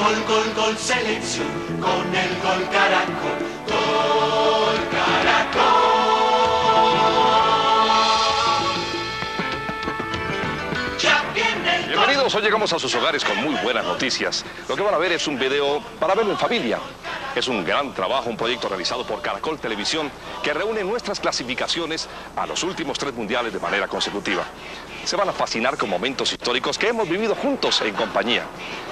gol selección, con el gol Caracol, gol Caracol. Ya viene el gol. Bienvenidos, hoy llegamos a sus hogares con muy buenas noticias. Lo que van a ver es un video para verlo en familia. Es un gran trabajo, un proyecto realizado por Caracol Televisión que reúne nuestras clasificaciones a los últimos 3 mundiales de manera consecutiva. Se van a fascinar con momentos históricos que hemos vivido juntos en compañía.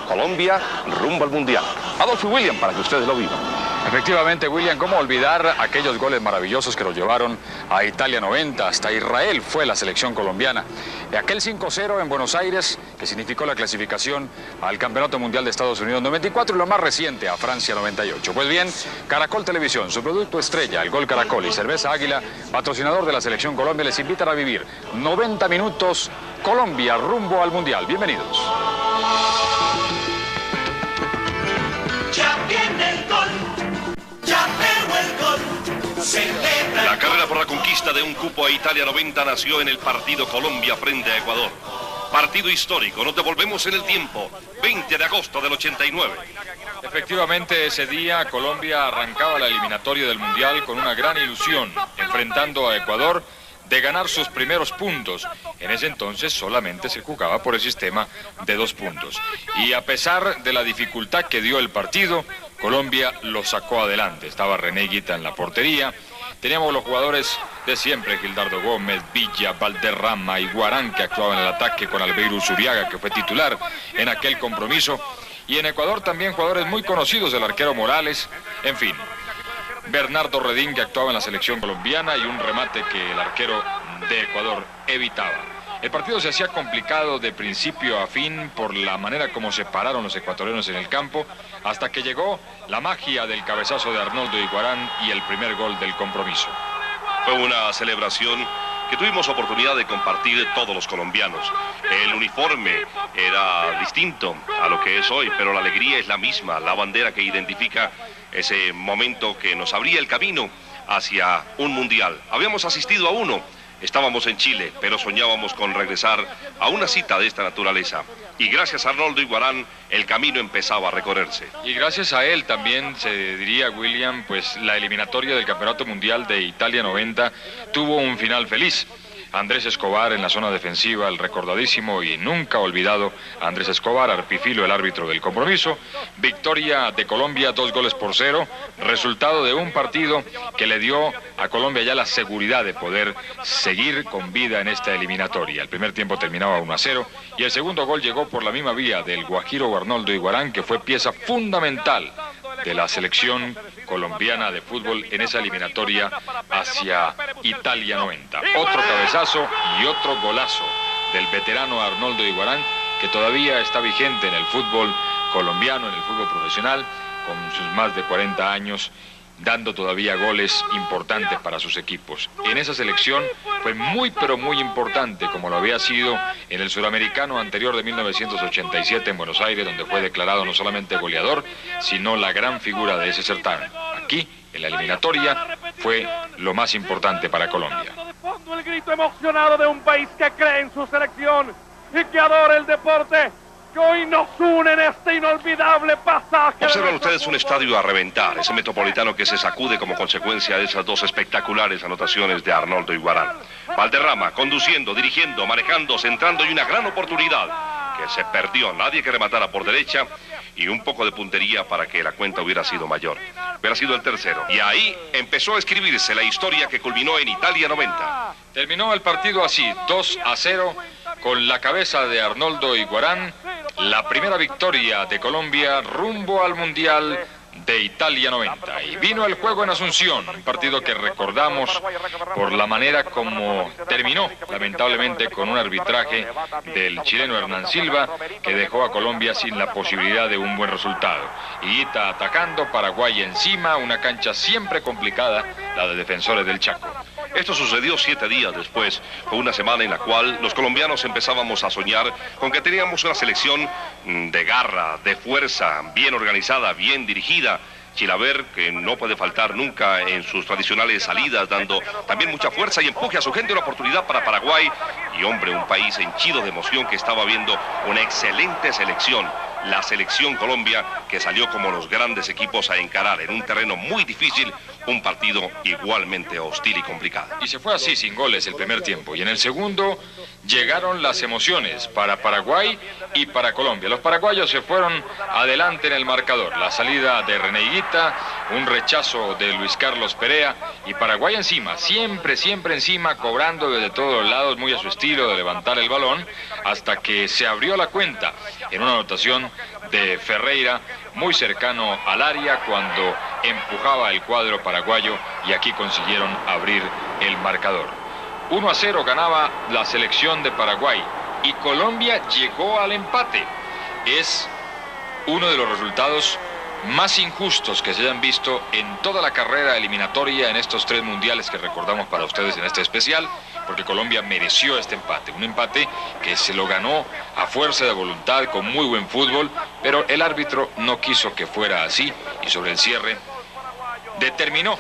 Colombia rumbo al mundial. Adolfo y William, para que ustedes lo vivan. Efectivamente, William, ¿cómo olvidar aquellos goles maravillosos que nos llevaron a Italia 90? Hasta Israel fue la selección colombiana. Aquel 5-0 en Buenos Aires, que significó la clasificación al Campeonato Mundial de Estados Unidos 94 y lo más reciente, a Francia 98. Pues bien, Caracol Televisión, su producto estrella, el Gol Caracol y Cerveza Águila, patrocinador de la Selección Colombia, les invitan a vivir 90 minutos Colombia rumbo al mundial. Bienvenidos. Ya viene el gol, ya pegó el gol, celebra. La carrera por la conquista de un cupo a Italia 90 nació en el partido Colombia frente a Ecuador. Partido histórico, nos devolvemos en el tiempo, 20 de agosto del 89. Efectivamente, ese día Colombia arrancaba la eliminatoria del mundial con una gran ilusión, enfrentando a Ecuador de ganar sus primeros puntos. En ese entonces solamente se jugaba por el sistema de 2 puntos. Y a pesar de la dificultad que dio el partido, Colombia lo sacó adelante. Estaba René Higuita en la portería. Teníamos los jugadores de siempre, Gildardo Gómez, Villa, Valderrama y Guarán, que actuaban en el ataque, con Albeiro Zuriaga, que fue titular en aquel compromiso. Y en Ecuador también jugadores muy conocidos, el arquero Morales, en fin. Bernardo Redín, que actuaba en la selección colombiana, y un remate que el arquero de Ecuador evitaba. El partido se hacía complicado de principio a fin por la manera como se pararon los ecuatorianos en el campo, hasta que llegó la magia del cabezazo de Arnoldo Iguarán y el primer gol del compromiso. Fue una celebración que tuvimos oportunidad de compartir todos los colombianos. El uniforme era distinto a lo que es hoy, pero la alegría es la misma, la bandera que identifica ese momento que nos abría el camino hacia un mundial. Habíamos asistido a uno, estábamos en Chile, pero soñábamos con regresar a una cita de esta naturaleza. Y gracias a Arnoldo Iguarán, el camino empezaba a recorrerse. Y gracias a él también, se diría, William, pues la eliminatoria del Campeonato Mundial de Italia 90 tuvo un final feliz. Andrés Escobar en la zona defensiva, el recordadísimo y nunca olvidado Andrés Escobar, Arpifilo, el árbitro del compromiso. Victoria de Colombia, 2-0, resultado de un partido que le dio a Colombia ya la seguridad de poder seguir con vida en esta eliminatoria. El primer tiempo terminaba 1-0 y el segundo gol llegó por la misma vía del guajiro Arnoldo Iguarán, que fue pieza fundamental de la selección colombiana de fútbol en esa eliminatoria hacia Italia 90. Otro cabezazo y otro golazo del veterano Arnoldo Iguarán, que todavía está vigente en el fútbol colombiano, en el fútbol profesional, con sus más de 40 años, dando todavía goles importantes para sus equipos. En esa selección fue muy pero muy importante, como lo había sido en el suramericano anterior de 1987 en Buenos Aires, donde fue declarado no solamente goleador, sino la gran figura de ese certamen. Aquí, en la eliminatoria, fue lo más importante para Colombia. De fondo el grito emocionado de un país que cree en su selección y que adora el deporte, que hoy nos une en este inolvidable pasaje. Observan ustedes un estadio a reventar, ese Metropolitano que se sacude como consecuencia de esas 2 espectaculares anotaciones de Arnoldo Iguarán. Valderrama conduciendo, dirigiendo, manejando, centrando, y una gran oportunidad que se perdió. Nadie que rematara por derecha y un poco de puntería para que la cuenta hubiera sido mayor. Hubiera sido el tercero. Y ahí empezó a escribirse la historia que culminó en Italia 90. Terminó el partido así, 2-0, con la cabeza de Arnoldo Iguarán, la primera victoria de Colombia rumbo al Mundial de Italia 90. Y vino el juego en Asunción, un partido que recordamos por la manera como terminó, lamentablemente con un arbitraje del chileno Hernán Silva, que dejó a Colombia sin la posibilidad de un buen resultado. Higuita atacando, Paraguay encima, una cancha siempre complicada, la de Defensores del Chaco. Esto sucedió 7 días después. Fue una semana en la cual los colombianos empezábamos a soñar con que teníamos una selección de garra, de fuerza, bien organizada, bien dirigida. Chilaver, que no puede faltar nunca en sus tradicionales salidas, dando también mucha fuerza y empuje a su gente, una oportunidad para Paraguay. Y hombre, un país henchido de emoción que estaba viendo una excelente selección. la selección Colombia, que salió como los grandes equipos a encarar en un terreno muy difícil un partido igualmente hostil y complicado. Y se fue así, sin goles, el primer tiempo. Y en el segundo llegaron las emociones para Paraguay y para Colombia. Los paraguayos se fueron adelante en el marcador. La salida de René Higuita, un rechazo de Luis Carlos Perea, y Paraguay encima, siempre encima, cobrando desde todos los lados, muy a su estilo de levantar el balón, hasta que se abrió la cuenta en una anotación de Ferreira, muy cercano al área, cuando empujaba el cuadro paraguayo, y aquí consiguieron abrir el marcador. 1-0 ganaba la selección de Paraguay y Colombia llegó al empate. Es uno de los resultados más injustos que se hayan visto en toda la carrera eliminatoria en estos 3 mundiales que recordamos para ustedes en este especial, porque Colombia mereció este empate, un empate que se lo ganó a fuerza de voluntad, con muy buen fútbol, pero el árbitro no quiso que fuera así, y sobre el cierre determinó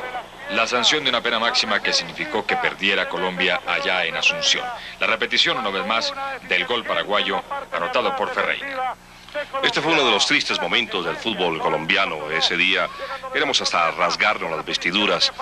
la sanción de una pena máxima que significó que perdiera Colombia allá en Asunción. La repetición una vez más del gol paraguayo anotado por Ferreira. Este fue uno de los tristes momentos del fútbol colombiano. Ese día queremos hasta rasgarnos las vestiduras.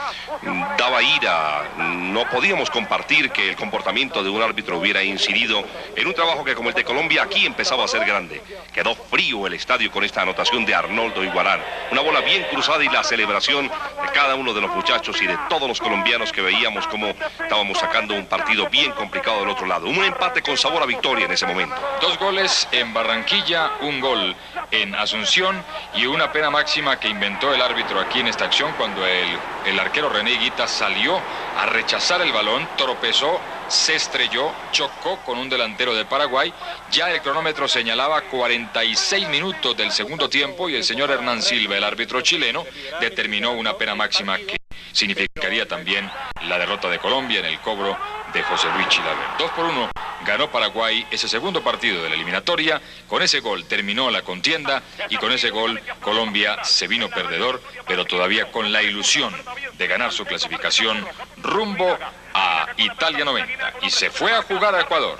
Daba ira, no podíamos compartir que el comportamiento de un árbitro hubiera incidido en un trabajo que, como el de Colombia, aquí empezaba a ser grande. Quedó frío el estadio con esta anotación de Arnoldo Iguarán. Una bola bien cruzada y la celebración de cada uno de los muchachos y de todos los colombianos que veíamos cómo estábamos sacando un partido bien complicado del otro lado. Un empate con sabor a victoria en ese momento. 2 goles en Barranquilla, un gol en Asunción y una pena máxima que inventó el árbitro aquí en esta acción, cuando el arquero René Higuita salió a rechazar el balón, tropezó, se estrelló, chocó con un delantero de Paraguay. Ya el cronómetro señalaba 46 minutos del segundo tiempo y el señor Hernán Silva, el árbitro chileno, determinó una pena máxima que significaría también la derrota de Colombia en el cobro de José Luis Chilavert. 2-1 ganó Paraguay ese segundo partido de la eliminatoria. Con ese gol terminó la contienda y con ese gol Colombia se vino perdedor, pero todavía con la ilusión de ganar su clasificación rumbo a Italia 90, y se fue a jugar a Ecuador.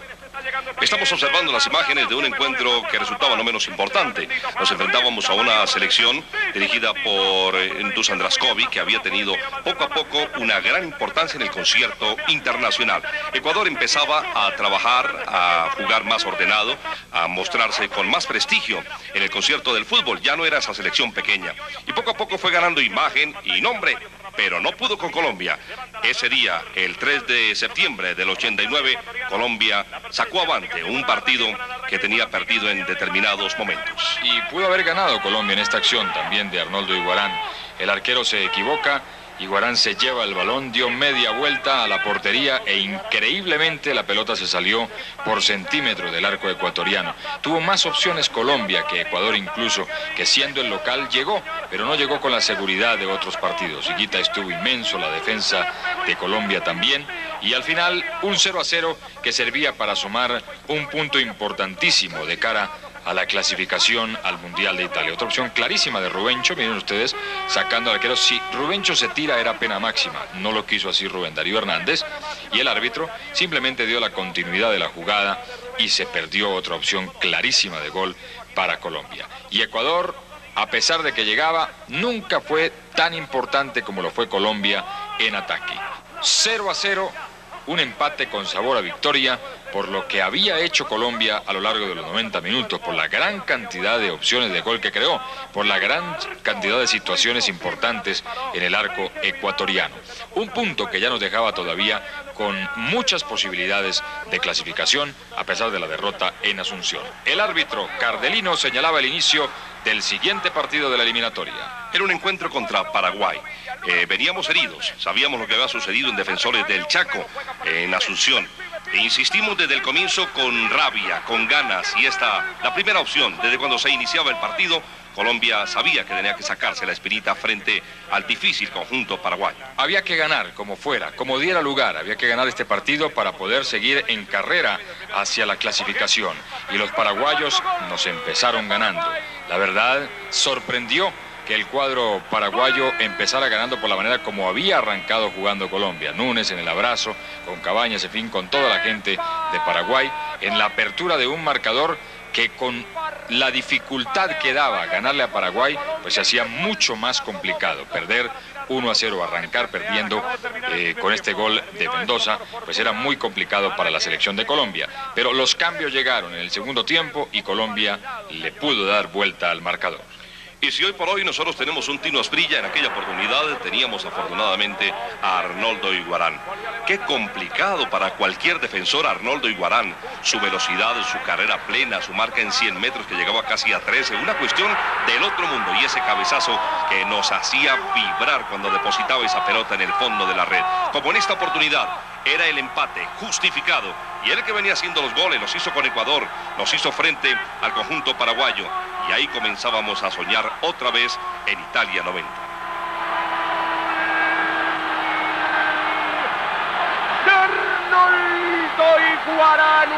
Estamos observando las imágenes de un encuentro que resultaba no menos importante. Nos enfrentábamos a una selección dirigida por Dusan Draskovic, que había tenido poco a poco una gran importancia en el concierto internacional. Ecuador empezaba a trabajar, a jugar más ordenado, a mostrarse con más prestigio en el concierto del fútbol. Ya no era esa selección pequeña. Y poco a poco fue ganando imagen y nombre, pero no pudo con Colombia. Ese día, el 3 de septiembre del 89, Colombia sacó avante un partido que tenía perdido en determinados momentos. Y pudo haber ganado Colombia en esta acción también de Arnoldo Iguarán. El arquero se equivoca, Iguarán se lleva el balón, dio media vuelta a la portería e increíblemente la pelota se salió por centímetro del arco ecuatoriano. Tuvo más opciones Colombia que Ecuador, incluso, que siendo el local llegó, pero no llegó con la seguridad de otros partidos. Higuita estuvo inmenso, la defensa de Colombia también, y al final un 0-0 que servía para sumar un punto importantísimo de cara a la clasificación al Mundial de Italia. Otra opción clarísima de Rubencho, miren ustedes, sacando al arquero. Si Rubencho se tira era pena máxima, no lo quiso así Rubén Darío Hernández, y el árbitro simplemente dio la continuidad de la jugada y se perdió otra opción clarísima de gol para Colombia. Y Ecuador, a pesar de que llegaba, nunca fue tan importante como lo fue Colombia en ataque. 0-0, un empate con sabor a victoria, por lo que había hecho Colombia a lo largo de los 90 minutos, por la gran cantidad de opciones de gol que creó, por la gran cantidad de situaciones importantes en el arco ecuatoriano. Un punto que ya nos dejaba todavía con muchas posibilidades de clasificación, a pesar de la derrota en Asunción. El árbitro Cardelino señalaba el inicio del siguiente partido de la eliminatoria. Era un encuentro contra Paraguay. Veníamos heridos, sabíamos lo que había sucedido en Defensores del Chaco, en Asunción. E insistimos desde el comienzo con rabia, con ganas, y la primera opción. Desde cuando se iniciaba el partido, Colombia sabía que tenía que sacarse la espinita frente al difícil conjunto paraguayo. Había que ganar como fuera, como diera lugar, había que ganar este partido para poder seguir en carrera hacia la clasificación. Y los paraguayos nos empezaron ganando. La verdad, sorprendió que el cuadro paraguayo empezara ganando por la manera como había arrancado jugando Colombia. Núñez en el abrazo, con Cabañas, en fin, con toda la gente de Paraguay, en la apertura de un marcador que con la dificultad que daba ganarle a Paraguay, pues se hacía mucho más complicado. Perder 1-0, arrancar perdiendo con este gol de Mendoza, pues era muy complicado para la selección de Colombia. Pero los cambios llegaron en el segundo tiempo y Colombia le pudo dar vuelta al marcador. Y si hoy por hoy nosotros tenemos un Tino Asprilla, en aquella oportunidad teníamos afortunadamente a Arnoldo Iguarán. Qué complicado para cualquier defensor Arnoldo Iguarán. Su velocidad, su carrera plena, su marca en 100 metros que llegaba casi a 13. Una cuestión del otro mundo. Y ese cabezazo que nos hacía vibrar cuando depositaba esa pelota en el fondo de la red. Como en esta oportunidad era el empate justificado. Y él que venía haciendo los goles, los hizo con Ecuador, los hizo frente al conjunto paraguayo. Y ahí comenzábamos a soñar otra vez en Italia 90. Arnoldo Iguarán,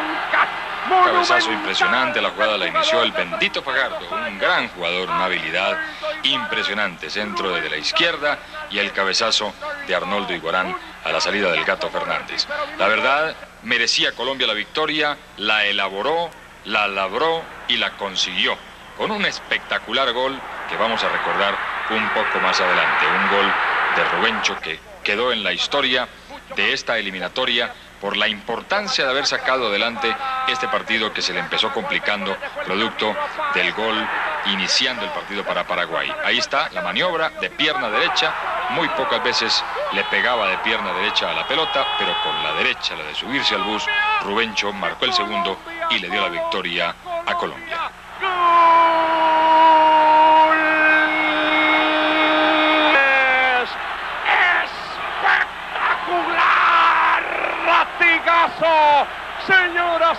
un cabezazo impresionante, la jugada la inició el bendito Fajardo, un gran jugador, una habilidad impresionante, centro desde la izquierda y el cabezazo de Arnoldo Iguarán a la salida del Gato Fernández. La verdad, merecía Colombia la victoria, la elaboró, la labró y la consiguió, con un espectacular gol que vamos a recordar un poco más adelante, un gol de Rubencho que quedó en la historia de esta eliminatoria por la importancia de haber sacado adelante este partido que se le empezó complicando producto del gol iniciando el partido para Paraguay. Ahí está la maniobra de pierna derecha, muy pocas veces le pegaba de pierna derecha a la pelota, pero con la derecha, la de subirse al bus, Rubencho marcó el segundo y le dio la victoria a Colombia.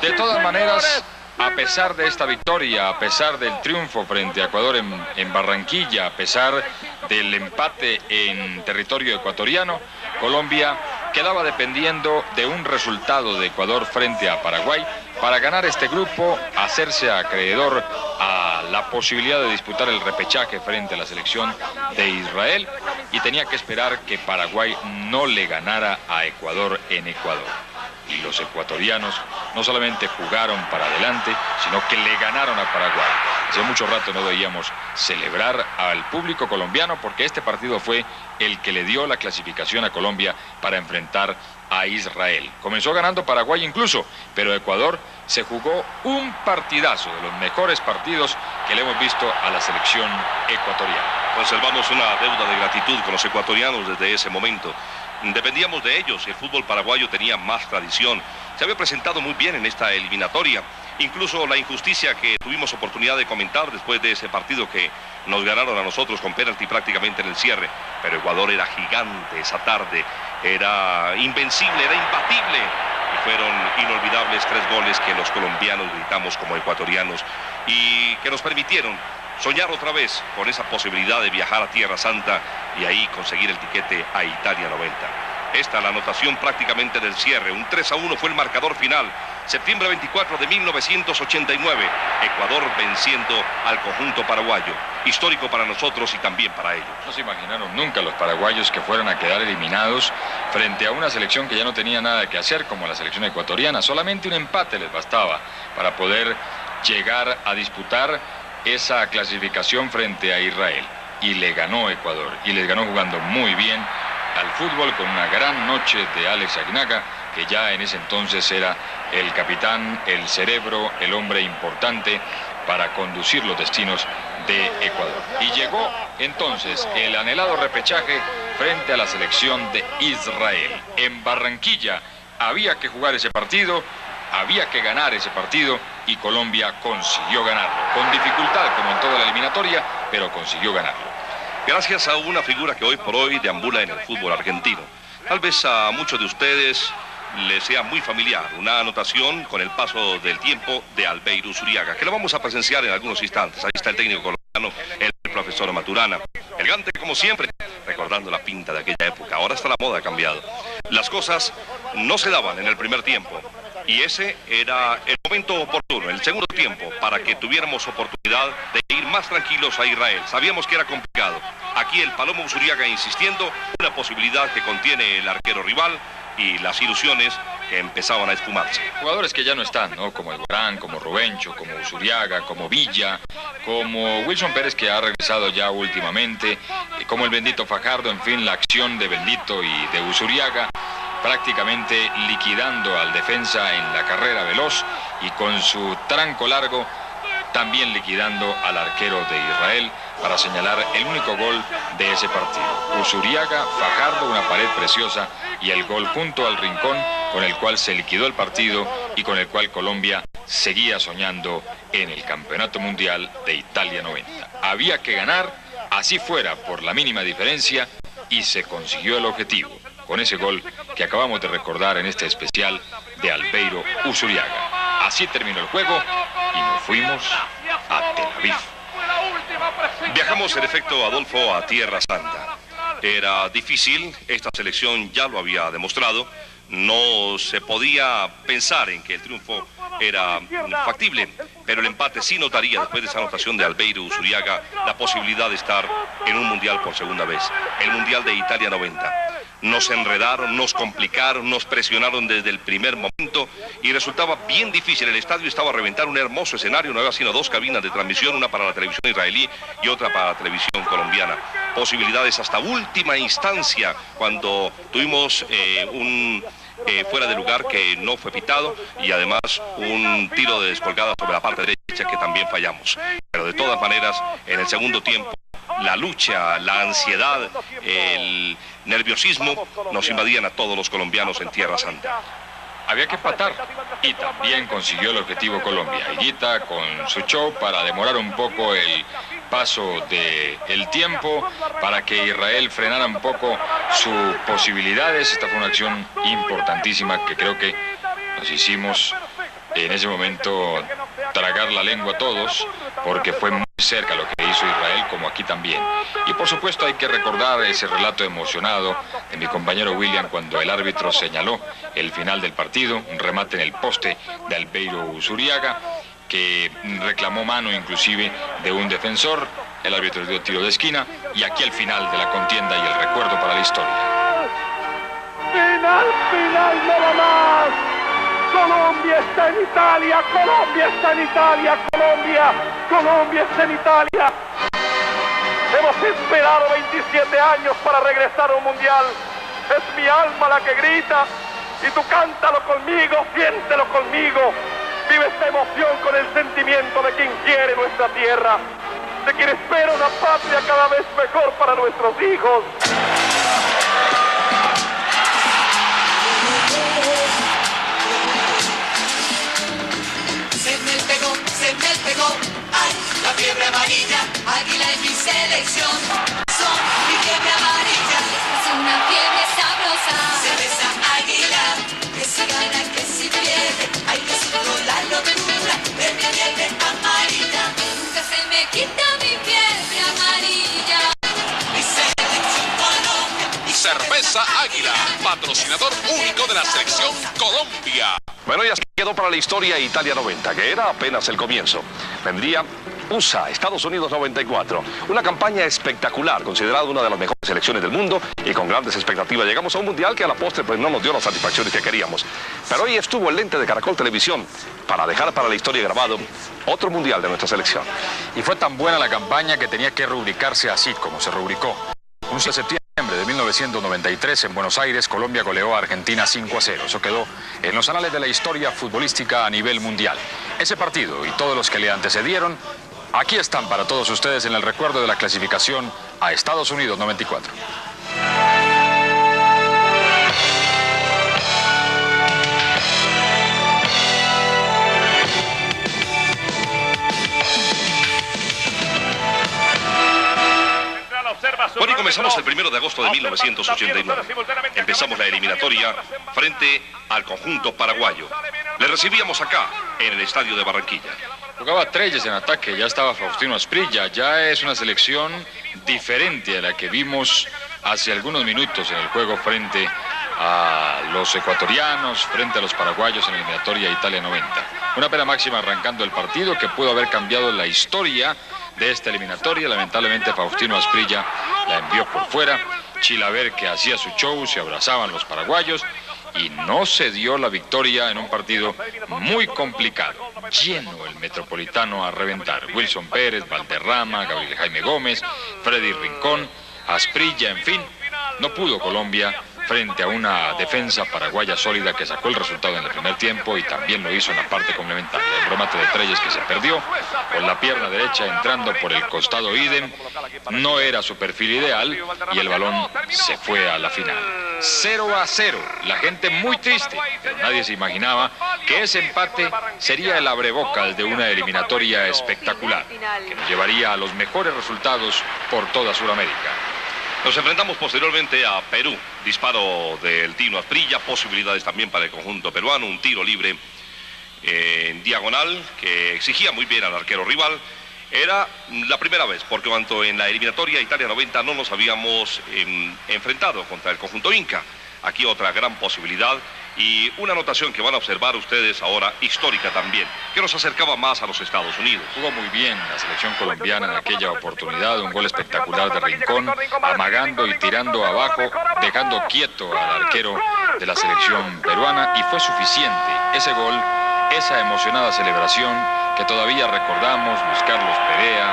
De todas maneras, a pesar de esta victoria, a pesar del triunfo frente a Ecuador en Barranquilla, a pesar del empate en territorio ecuatoriano, Colombia quedaba dependiendo de un resultado de Ecuador frente a Paraguay para ganar este grupo, hacerse acreedor a la posibilidad de disputar el repechaje frente a la selección de Israel, y tenía que esperar que Paraguay no le ganara a Ecuador en Ecuador. Y los ecuatorianos no solamente jugaron para adelante, sino que le ganaron a Paraguay. Hace mucho rato no veíamos celebrar al público colombiano porque este partido fue el que le dio la clasificación a Colombia para enfrentar a Israel. Comenzó ganando Paraguay incluso, pero Ecuador se jugó un partidazo, de los mejores partidos que le hemos visto a la selección ecuatoriana. Conservamos una deuda de gratitud con los ecuatorianos desde ese momento. Dependíamos de ellos, el fútbol paraguayo tenía más tradición, se había presentado muy bien en esta eliminatoria, incluso la injusticia que tuvimos oportunidad de comentar después de ese partido que nos ganaron a nosotros con penalti prácticamente en el cierre, pero Ecuador era gigante esa tarde, era invencible, era imbatible, y fueron inolvidables 3 goles que los colombianos gritamos como ecuatorianos y que nos permitieron soñar otra vez con esa posibilidad de viajar a Tierra Santa y ahí conseguir el tiquete a Italia 90. Esta la anotación prácticamente del cierre, un 3-1 fue el marcador final, septiembre 24 de 1989, Ecuador venciendo al conjunto paraguayo, histórico para nosotros y también para ellos. No se imaginaron nunca los paraguayos que fueran a quedar eliminados frente a una selección que ya no tenía nada que hacer como la selección ecuatoriana, solamente un empate les bastaba para poder llegar a disputar esa clasificación frente a Israel, y le ganó Ecuador, y les ganó jugando muy bien al fútbol con una gran noche de Alex Aguinaga, que ya en ese entonces era el capitán, el cerebro, el hombre importante para conducir los destinos de Ecuador. Y llegó entonces el anhelado repechaje frente a la selección de Israel. En Barranquilla había que jugar ese partido, había que ganar ese partido y Colombia consiguió ganarlo. Con dificultad, como en toda la eliminatoria, pero consiguió ganarlo. Gracias a una figura que hoy por hoy deambula en el fútbol argentino. Tal vez a muchos de ustedes les sea muy familiar, una anotación con el paso del tiempo de Albeiro Zuriaga, que lo vamos a presenciar en algunos instantes. Ahí está el técnico colombiano, el profesor Maturana. Elegante como siempre, recordando la pinta de aquella época. Ahora está la moda, ha cambiado. Las cosas no se daban en el primer tiempo. Y ese era el momento oportuno, el segundo tiempo, para que tuviéramos oportunidad de ir más tranquilos a Israel. Sabíamos que era complicado. Aquí el Palomo Zuriaga insistiendo, una posibilidad que contiene el arquero rival y las ilusiones que empezaban a esfumarse. Jugadores que ya no están, ¿no? Como Alborán, como Rubencho, como Usuriaga, como Villa, como Wilson Pérez, que ha regresado ya últimamente, como el bendito Fajardo. En fin, la acción de Bendito y de Usuriaga, prácticamente liquidando al defensa en la carrera veloz y con su tranco largo también liquidando al arquero de Israel para señalar el único gol de ese partido. Usuriaga, Fajardo, una pared preciosa y el gol junto al rincón con el cual se liquidó el partido y con el cual Colombia seguía soñando en el Campeonato Mundial de Italia 90. Había que ganar, así fuera por la mínima diferencia, y se consiguió el objetivo con ese gol que acabamos de recordar en este especial de Albeiro Usuriaga. Así terminó el juego y nos fuimos a Tel Aviv. Viajamos en efecto, Adolfo, a Tierra Santa. Era difícil, esta selección ya lo había demostrado, no se podía pensar en que el triunfo era factible, pero el empate sí notaría, después de esa anotación de Albeiro Usuriaga, la posibilidad de estar en un mundial por segunda vez, el Mundial de Italia 90. Nos enredaron, nos complicaron, nos presionaron desde el primer momento y resultaba bien difícil. El estadio estaba a reventar, un hermoso escenario, no había sino dos cabinas de transmisión, una para la televisión israelí y otra para la televisión colombiana. Posibilidades hasta última instancia cuando tuvimos fuera de lugar que no fue pitado y además un tiro de descolgada sobre la parte derecha que también fallamos. Pero de todas maneras, en el segundo tiempo, la lucha, la ansiedad, el nerviosismo nos invadían a todos los colombianos en Tierra Santa. Había que empatar y también consiguió el objetivo Colombia. Higuita con su show para demorar un poco el paso del tiempo, para que Israel frenara un poco sus posibilidades. Esta fue una acción importantísima que creo que nos hicimos en ese momento tragar la lengua a todos, porque fue muy cerca lo que hizo Israel, como aquí también. Y por supuesto hay que recordar ese relato emocionado de mi compañero William cuando el árbitro señaló el final del partido, un remate en el poste de Albeiro Usuriaga, que reclamó mano inclusive de un defensor. El árbitro dio tiro de esquina y aquí el final de la contienda y el recuerdo para la historia. Final, nada más. Colombia está en Italia, Colombia está en Italia, Colombia está en Italia. Hemos esperado 27 años para regresar a un mundial. Es mi alma la que grita y tú cántalo conmigo, siéntelo conmigo. Vive esta emoción con el sentimiento de quien quiere nuestra tierra, de quien espera una patria cada vez mejor para nuestros hijos. Se me pegó, ay, la fiebre amarilla, Águila en mi selección, son mi fiebre amarilla, es una fiebre sabrosa, se besa Águila, que si gana, que si pierde, hay que controlar la locura de mi fiebre amarilla, nunca se me quita mi fiebre amarilla, mi selección Colombia, Cerveza Águila, patrocinador único de la selección Colombia. Bueno, ya quedó para la historia Italia 90, que era apenas el comienzo. Vendría USA, Estados Unidos 94. Una campaña espectacular, considerada una de las mejores selecciones del mundo y con grandes expectativas. Llegamos a un mundial que a la postre pues no nos dio las satisfacciones que queríamos. Pero hoy estuvo el lente de Caracol Televisión para dejar para la historia grabado otro mundial de nuestra selección. Y fue tan buena la campaña que tenía que rubricarse así como se rubricó. Un 6 de septiembre de 1993 en Buenos Aires, Colombia goleó a Argentina 5-0. Eso quedó en los anales de la historia futbolística a nivel mundial. Ese partido y todos los que le antecedieron, aquí están para todos ustedes en el recuerdo de la clasificación a Estados Unidos 94. Bueno, y comenzamos el 1 de agosto de 1989. Empezamos la eliminatoria frente al conjunto paraguayo. Le recibíamos acá, en el estadio de Barranquilla. Jugaba Trelles en ataque, ya estaba Faustino Asprilla, ya es una selección diferente a la que vimos hace algunos minutos en el juego frente a los ecuatorianos, frente a los paraguayos en la eliminatoria Italia 90. Una pena máxima arrancando el partido que pudo haber cambiado la historia de esta eliminatoria. Lamentablemente Faustino Asprilla la envió por fuera. Chilaver, que hacía su show, se abrazaban los paraguayos y no se dio la victoria en un partido muy complicado. Lleno el Metropolitano a reventar. Wilson Pérez, Valderrama, Gabriel Jaime Gómez, Freddy Rincón, Asprilla, en fin. No pudo Colombia frente a una defensa paraguaya sólida que sacó el resultado en el primer tiempo y también lo hizo en la parte complementaria. El remate de Treyes que se perdió, con la pierna derecha entrando por el costado idem, no era su perfil ideal y el balón se fue a la final. 0-0, la gente muy triste, pero nadie se imaginaba que ese empate sería el abrebocas de una eliminatoria espectacular, que nos llevaría a los mejores resultados por toda Sudamérica. Nos enfrentamos posteriormente a Perú. Disparo del Tino Asprilla, posibilidades también para el conjunto peruano, un tiro libre en diagonal que exigía muy bien al arquero rival. Era la primera vez, porque cuanto en la eliminatoria Italia 90 no nos habíamos enfrentado contra el conjunto inca. Aquí otra gran posibilidad y una anotación que van a observar ustedes ahora, histórica también, que nos acercaba más a los Estados Unidos. Jugó muy bien la selección colombiana en aquella oportunidad, un gol espectacular de Rincón, amagando y tirando abajo, dejando quieto al arquero de la selección peruana, y fue suficiente ese gol, esa emocionada celebración que todavía recordamos, Luis Carlos Perea,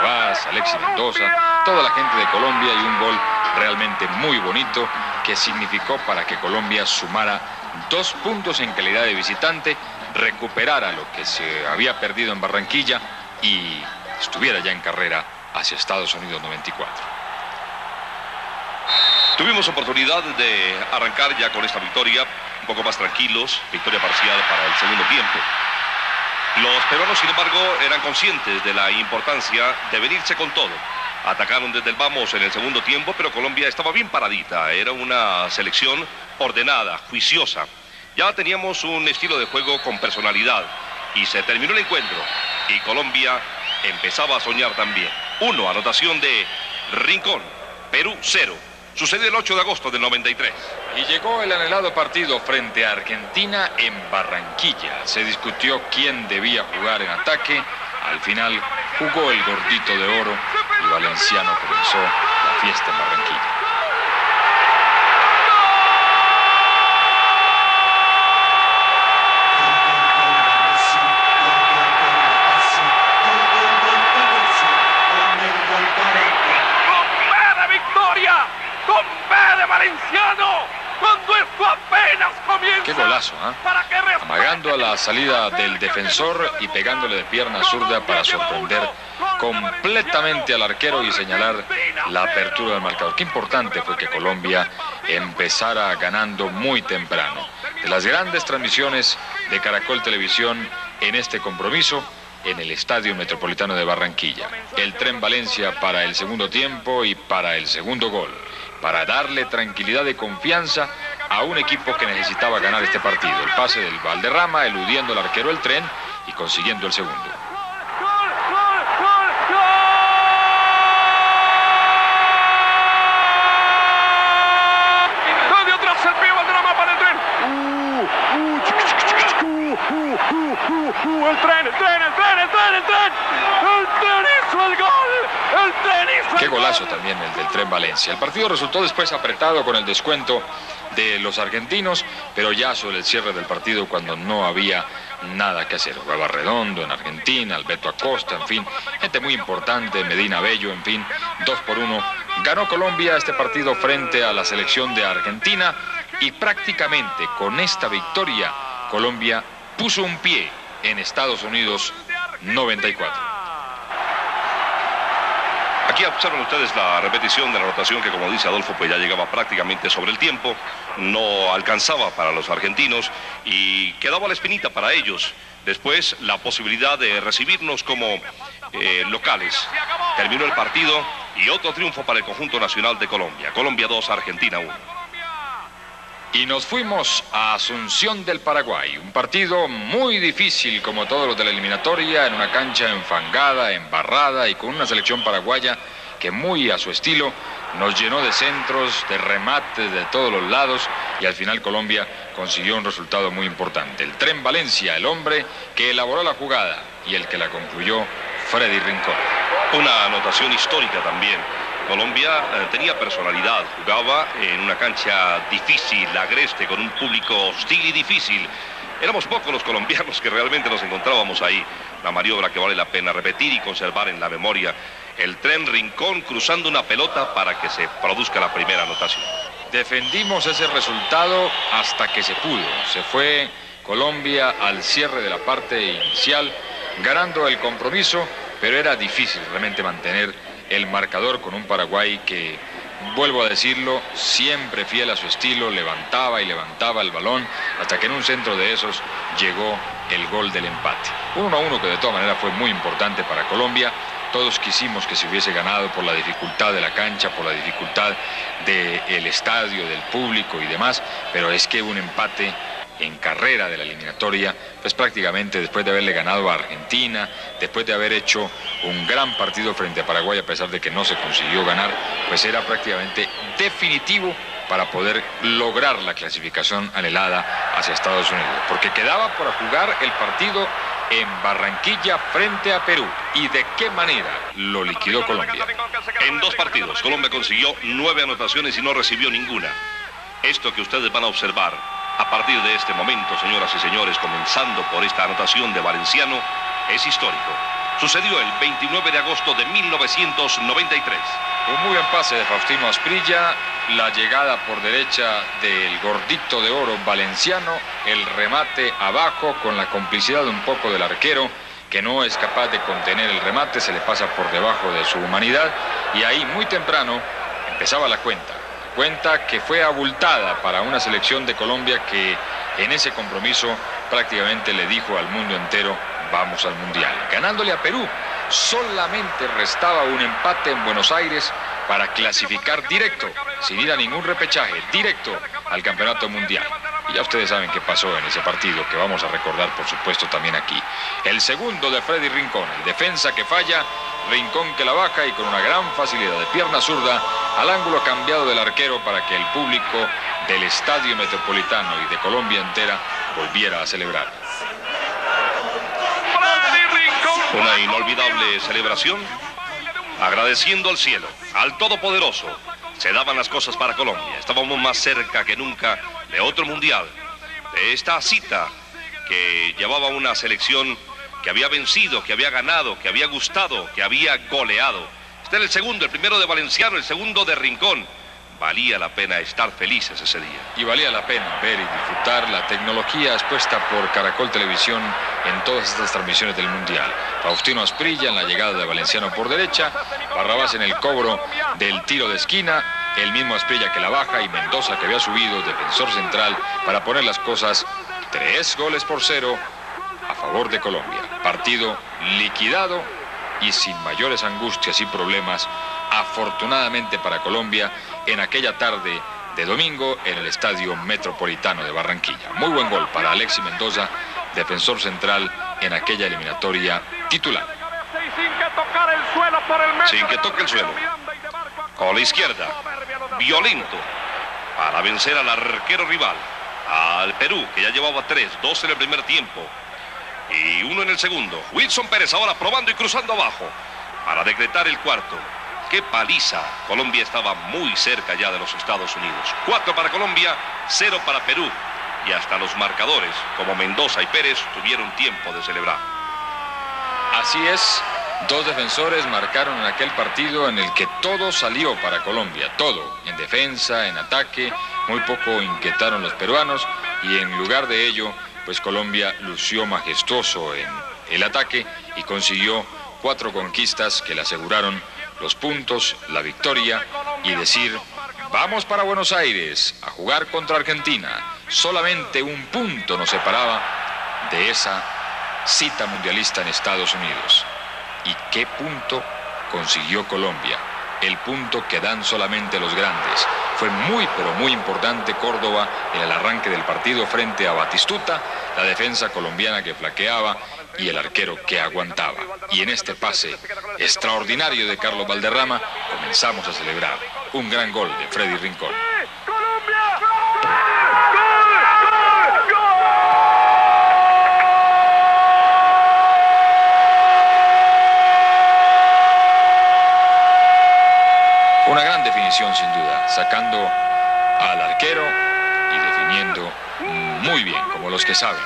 Barrabás, Alexis Mendoza, toda la gente de Colombia, y un gol realmente muy bonito que significó para que Colombia sumara 2 puntos en calidad de visitante, recuperara lo que se había perdido en Barranquilla y estuviera ya en carrera hacia Estados Unidos 94. Tuvimos oportunidad de arrancar ya con esta victoria, un poco más tranquilos, victoria parcial para el segundo tiempo. Los peruanos, sin embargo, eran conscientes de la importancia de venirse con todo. Atacaron desde el vamos en el segundo tiempo, pero Colombia estaba bien paradita. Era una selección ordenada, juiciosa. Ya teníamos un estilo de juego con personalidad. Y se terminó el encuentro. Y Colombia empezaba a soñar también. 1, anotación de Rincón. Perú 0. Sucedió el 8 de agosto del 93. Y llegó el anhelado partido frente a Argentina en Barranquilla. Se discutió quién debía jugar en ataque. Al final jugó el gordito de oro y Valenciano comenzó la fiesta en Barranquilla. ¡Con B de Victoria! ¡Con B de Valenciano! Cuando esto apenas comienza. Qué golazo, ¿eh? Amagando a la salida del defensor y pegándole de pierna zurda para sorprender completamente al arquero y señalar la apertura del marcador. Qué importante fue que Colombia empezara ganando muy temprano. De las grandes transmisiones de Caracol Televisión en este compromiso, en el Estadio Metropolitano de Barranquilla. El Tren Valencia para el segundo tiempo y para el segundo gol, para darle tranquilidad y confianza a un equipo que necesitaba ganar este partido. El pase del Valderrama, eludiendo al arquero el Tren y consiguiendo el segundo. Qué golazo también el del Tren Valencia. El partido resultó después apretado con el descuento de los argentinos, pero ya sobre el cierre del partido, cuando no había nada que hacer. Jugaba Redondo en Argentina, Alberto Acosta, en fin, gente muy importante, Medina Bello, en fin, 2-1. Ganó Colombia este partido frente a la selección de Argentina y prácticamente con esta victoria Colombia puso un pie en Estados Unidos 94. Aquí observan ustedes la repetición de la anotación que, como dice Adolfo, pues ya llegaba prácticamente sobre el tiempo, no alcanzaba para los argentinos y quedaba la espinita para ellos. Después la posibilidad de recibirnos como locales. Terminó el partido y otro triunfo para el conjunto nacional de Colombia. Colombia 2, Argentina 1. Y nos fuimos a Asunción del Paraguay, un partido muy difícil como todos los de la eliminatoria, en una cancha enfangada, embarrada y con una selección paraguaya que muy a su estilo nos llenó de centros, de remates de todos los lados y al final Colombia consiguió un resultado muy importante. El Tren Valencia, el hombre que elaboró la jugada y el que la concluyó, Freddy Rincón. Una anotación histórica también. Colombia tenía personalidad, jugaba en una cancha difícil, agreste, con un público hostil y difícil. Éramos pocos los colombianos que realmente nos encontrábamos ahí. La maniobra que vale la pena repetir y conservar en la memoria. El tren Rincón cruzando una pelota para que se produzca la primera anotación. Defendimos ese resultado hasta que se pudo. Se fue Colombia al cierre de la parte inicial, ganando el compromiso, pero era difícil realmente mantener el marcador con un Paraguay que, vuelvo a decirlo, siempre fiel a su estilo, levantaba y levantaba el balón, hasta que en un centro de esos llegó el gol del empate. 1-1 que de todas maneras fue muy importante para Colombia. Todos quisimos que se hubiese ganado por la dificultad de la cancha, por la dificultad del estadio, del público y demás, pero es que un empate en carrera de la eliminatoria, pues prácticamente después de haberle ganado a Argentina, después de haber hecho un gran partido frente a Paraguay, a pesar de que no se consiguió ganar, pues era prácticamente definitivo para poder lograr la clasificación anhelada hacia Estados Unidos, porque quedaba por jugar el partido en Barranquilla frente a Perú. ¿Y de qué manera lo liquidó Colombia? En 2 partidos, Colombia consiguió 9 anotaciones y no recibió ninguna. Esto que ustedes van a observar a partir de este momento, señoras y señores, comenzando por esta anotación de Valenciano, es histórico. Sucedió el 29 de agosto de 1993. Un muy buen pase de Faustino Asprilla, la llegada por derecha del gordito de oro Valenciano, el remate abajo con la complicidad un poco del arquero, que no es capaz de contener el remate, se le pasa por debajo de su humanidad, y ahí muy temprano empezaba la cuenta que fue abultada para una selección de Colombia que en ese compromiso prácticamente le dijo al mundo entero: vamos al Mundial. Ganándole a Perú, solamente restaba un empate en Buenos Aires para clasificar directo, sin ir a ningún repechaje, directo al Campeonato Mundial. Y ya ustedes saben qué pasó en ese partido, que vamos a recordar por supuesto también aquí. El segundo de Freddy Rincón, el defensa que falla, Rincón que la baja y con una gran facilidad de pierna zurda al ángulo cambiado del arquero para que el público del Estadio Metropolitano y de Colombia entera volviera a celebrar. Una inolvidable celebración, agradeciendo al cielo, al Todopoderoso. Se daban las cosas para Colombia. Estábamos más cerca que nunca de otro mundial, de esta cita que llevaba una selección que había vencido, que había ganado, que había gustado, que había goleado. Este era el segundo, el primero de Valenciano, el segundo de Rincón. Valía la pena estar felices ese día. Y valía la pena ver y disfrutar la tecnología expuesta por Caracol Televisión en todas estas transmisiones del Mundial. Faustino Asprilla en la llegada de Valenciano por derecha, Barrabás en el cobro del tiro de esquina, el mismo Asprilla que la baja y Mendoza que había subido, defensor central, para poner las cosas 3-0 a favor de Colombia. Partido liquidado y sin mayores angustias y problemas, afortunadamente para Colombia, en aquella tarde de domingo en el Estadio Metropolitano de Barranquilla. Muy buen gol para Alexis Mendoza, defensor central en aquella eliminatoria titular. Sin que toque el suelo. Con la izquierda, violento, para vencer al arquero rival, al Perú, que ya llevaba 3, 2 en el primer tiempo y 1 en el segundo. Wilson Pérez ahora probando y cruzando abajo para decretar el cuarto. ¡Qué paliza! Colombia estaba muy cerca ya de los Estados Unidos. 4 para Colombia, 0 para Perú. Y hasta los marcadores, como Mendoza y Pérez, tuvieron tiempo de celebrar. Así es, 2 defensores marcaron en aquel partido en el que todo salió para Colombia. Todo, en defensa, en ataque, muy poco inquietaron los peruanos. Y en lugar de ello, pues Colombia lució majestuoso en el ataque y consiguió 4 conquistas que le aseguraron los puntos, la victoria y decir: vamos para Buenos Aires a jugar contra Argentina. Solamente un punto nos separaba de esa cita mundialista en Estados Unidos. ¿Y qué punto consiguió Colombia? El punto que dan solamente los grandes. Fue muy, pero muy importante Córdoba en el arranque del partido frente a Batistuta, la defensa colombiana que flaqueaba y el arquero que aguantaba. Y en este pase extraordinario de Carlos Valderrama comenzamos a celebrar un gran gol de Freddy Rincón. Una gran definición sin duda, sacando al arquero y definiendo muy bien, como los que saben.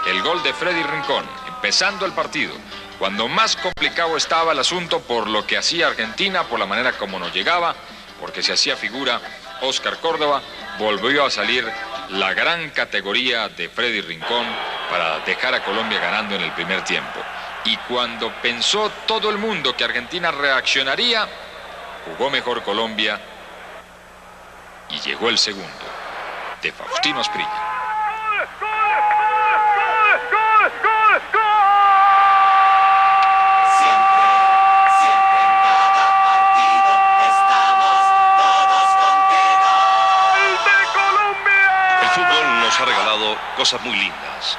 El gol de Freddy Rincón, empezando el partido, cuando más complicado estaba el asunto por lo que hacía Argentina, por la manera como nos llegaba, porque se hacía figura Oscar Córdoba, volvió a salir la gran categoría de Freddy Rincón para dejar a Colombia ganando en el primer tiempo. Y cuando pensó todo el mundo que Argentina reaccionaría, jugó mejor Colombia y llegó el segundo, de Faustino Asprilla. El fútbol nos ha regalado cosas muy lindas,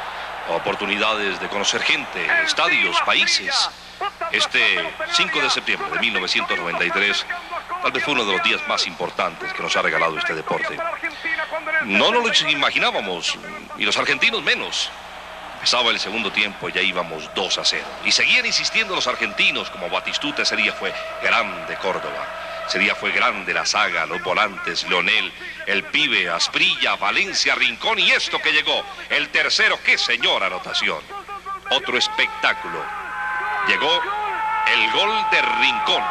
oportunidades de conocer gente, estadios, países. Este 5 de septiembre de 1993 tal vez fue uno de los días más importantes que nos ha regalado este deporte. No nos lo imaginábamos, y los argentinos menos. Empezaba el segundo tiempo y ya íbamos 2-0. Y seguían insistiendo los argentinos, como Batistuta. Ese día fue grande Córdoba. Ese día fue grande la saga, los volantes, Leonel, el pibe, Asprilla, Valencia, Rincón, y esto que llegó, el tercero. ¡Qué señora anotación! Otro espectáculo. Llegó el gol de Rincón.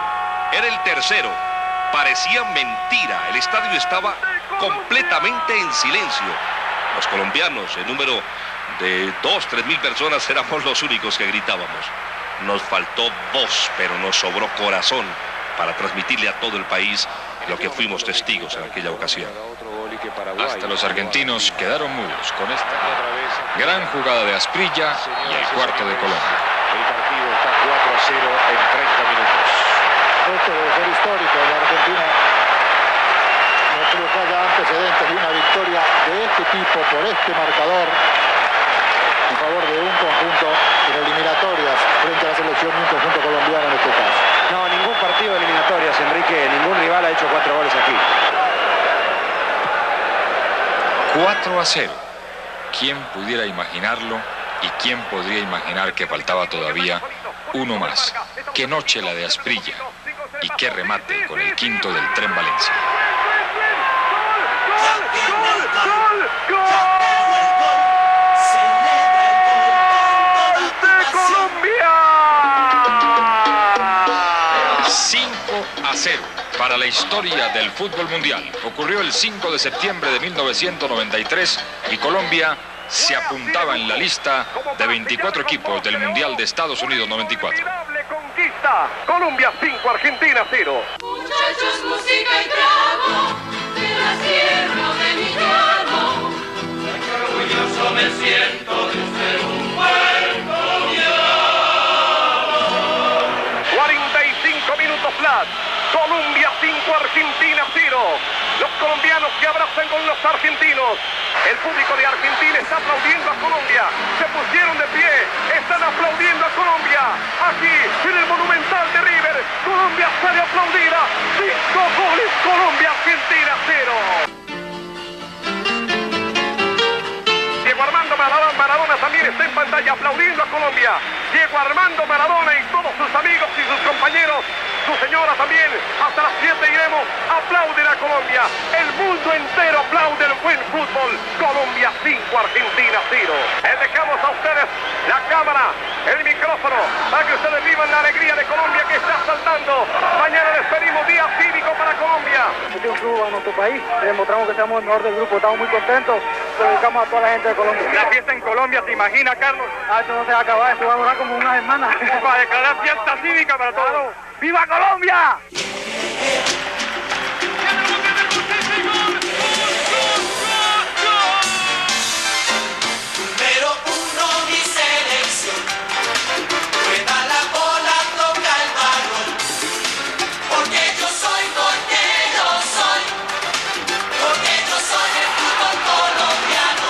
Era el tercero. Parecía mentira. El estadio estaba completamente en silencio. Los colombianos, en número de 2.000-3.000 personas, éramos los únicos que gritábamos. Nos faltó voz, pero nos sobró corazón para transmitirle a todo el país lo que fuimos testigos en aquella ocasión. Hasta los argentinos quedaron mudos con esta gran jugada de Asprilla y el cuarto de Colombia. El partido está 4-0 en 30 minutos. Esto debe ser histórico. La Argentina no creo que haya antecedentes de una victoria de este tipo por este marcador en favor de un conjunto en eliminatorias frente a la selección de un conjunto colombiano en este caso. No, ningún partido de eliminatorias, Enrique, ningún rival ha hecho 4 goles aquí. 4-0. ¿Quién pudiera imaginarlo? ¿Y quién podría imaginar que faltaba todavía uno más? Qué noche la de Asprilla. Y qué remate con el quinto del Tren Valencia. ¡Gol! ¡De Colombia! 5-0 para la historia del fútbol mundial. Ocurrió el 5 de septiembre de 1993 y Colombia se apuntaba en la lista de 24 equipos del Mundial de Estados Unidos 94. Conquista. Colombia 5, Argentina 0. Muchachos, música y trago de la sierra de mi llano. Qué orgulloso me siento de ser un buen colombiano. 45 minutos flat. Colombia 5, Argentina 0. Los colombianos se abrazan con los argentinos. El público de Argentina está aplaudiendo a Colombia. Se pusieron de pie. Están aplaudiendo a Colombia. Aquí, en el Monumental de River, Colombia sale aplaudida. 5 goles, Colombia, Argentina 0. Diego Armando Maradona también está en pantalla aplaudiendo a Colombia. Diego Armando Maradona y todos sus amigos y sus compañeros, su señora también, hasta las 7 iremos, aplauden a Colombia. El mundo entero aplaude el buen fútbol. Colombia 5, Argentina 0. Les dejamos a ustedes la cámara, el micrófono, para que ustedes vivan la alegría de Colombia que está saltando. Mañana despedimos día cívico para Colombia. Este es un club a nuestro país, demostramos que estamos el mejor del grupo, estamos muy contentos, lo dedicamos a toda la gente de Colombia. La fiesta en Colombia, ¿se imagina, Carlos? Esto no se va a acabar, esto va a durar como una semana. Para declarar fiesta cívica para todos. ¡Viva Colombia! Número 1, mi selección. Rueda la bola, toca el balón. Porque yo soy el fútbol colombiano.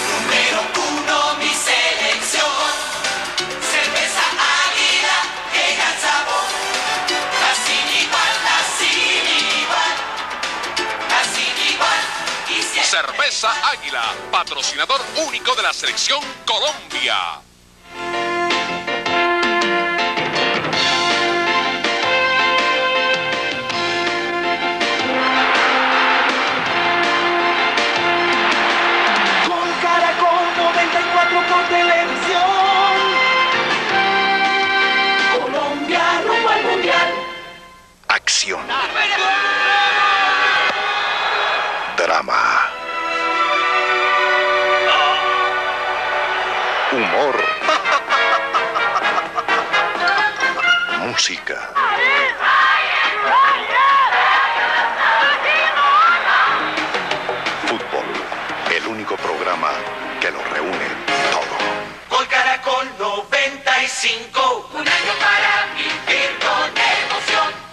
Número 1, mi selección. Cerveza Águila, que el sabor. Así igual. Cerveza Águila, patrocinador único de la selección Colombia. música. Fútbol, el único programa que lo reúne todo. Gol Caracol 95, un año para vivir con emoción.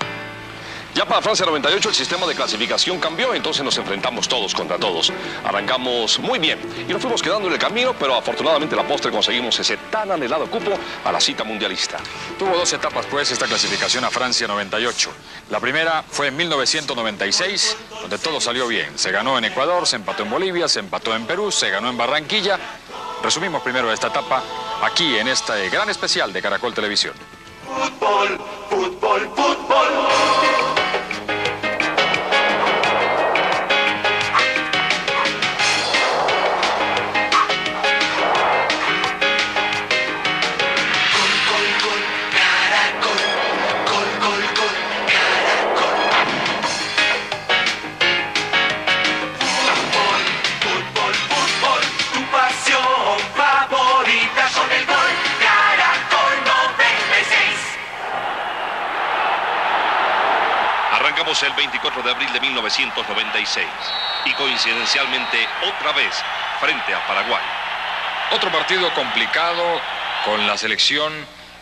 Ya para Francia 98 el sistema de clasificación cambió, entonces nos enfrentamos todos contra todos. Arrancamos muy bien y nos fuimos quedando en el camino, pero afortunadamente a la postre conseguimos ese tan anhelado cupo a la cita mundialista. Tuvo dos etapas pues esta clasificación a Francia 98. La primera fue en 1996, donde todo salió bien. Se ganó en Ecuador, se empató en Bolivia, se empató en Perú, se ganó en Barranquilla. Resumimos primero esta etapa aquí en este gran especial de Caracol Televisión. Fútbol, fútbol, fútbol. Arrancamos el 24 de abril de 1996 y coincidencialmente otra vez frente a Paraguay. Otro partido complicado con la selección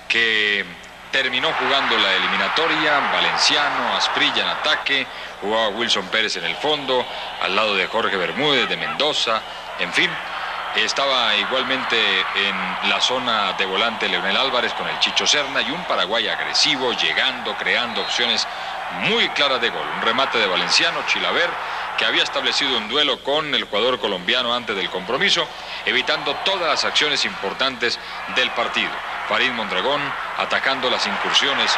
que terminó jugando la eliminatoria. Valenciano, Asprilla en ataque, jugaba Wilson Pérez en el fondo, al lado de Jorge Bermúdez, de Mendoza, en fin. Estaba igualmente en la zona de volante Leonel Álvarez con el Chicho Serna y un Paraguay agresivo, llegando, creando opciones muy claras de gol. Un remate de Valenciano, Chilaver, que había establecido un duelo con el jugador colombiano antes del compromiso, evitando todas las acciones importantes del partido. Farid Mondragón atacando las incursiones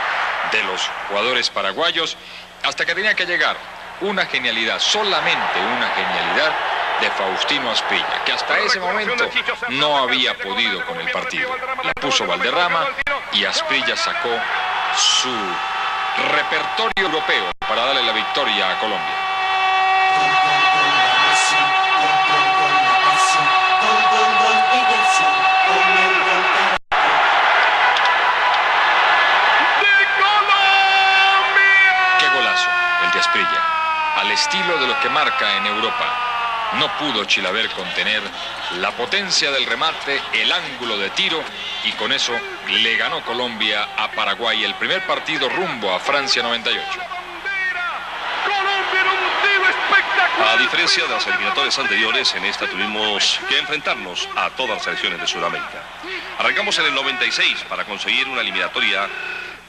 de los jugadores paraguayos, hasta que tenía que llegar una genialidad, solamente una genialidad, de Faustino Asprilla, que hasta ese momento no había podido con el partido. La puso Valderrama y Asprilla sacó su repertorio europeo para darle la victoria a Colombia. ¡Qué golazo el de Asprilla! Al estilo de lo que marca en Europa. No pudo Chilaver contener la potencia del remate, el ángulo de tiro, y con eso le ganó Colombia a Paraguay el primer partido rumbo a Francia 98. A diferencia de las eliminatorias anteriores, en esta tuvimos que enfrentarnos a todas las selecciones de Sudamérica. Arrancamos en el 96 para conseguir una eliminatoria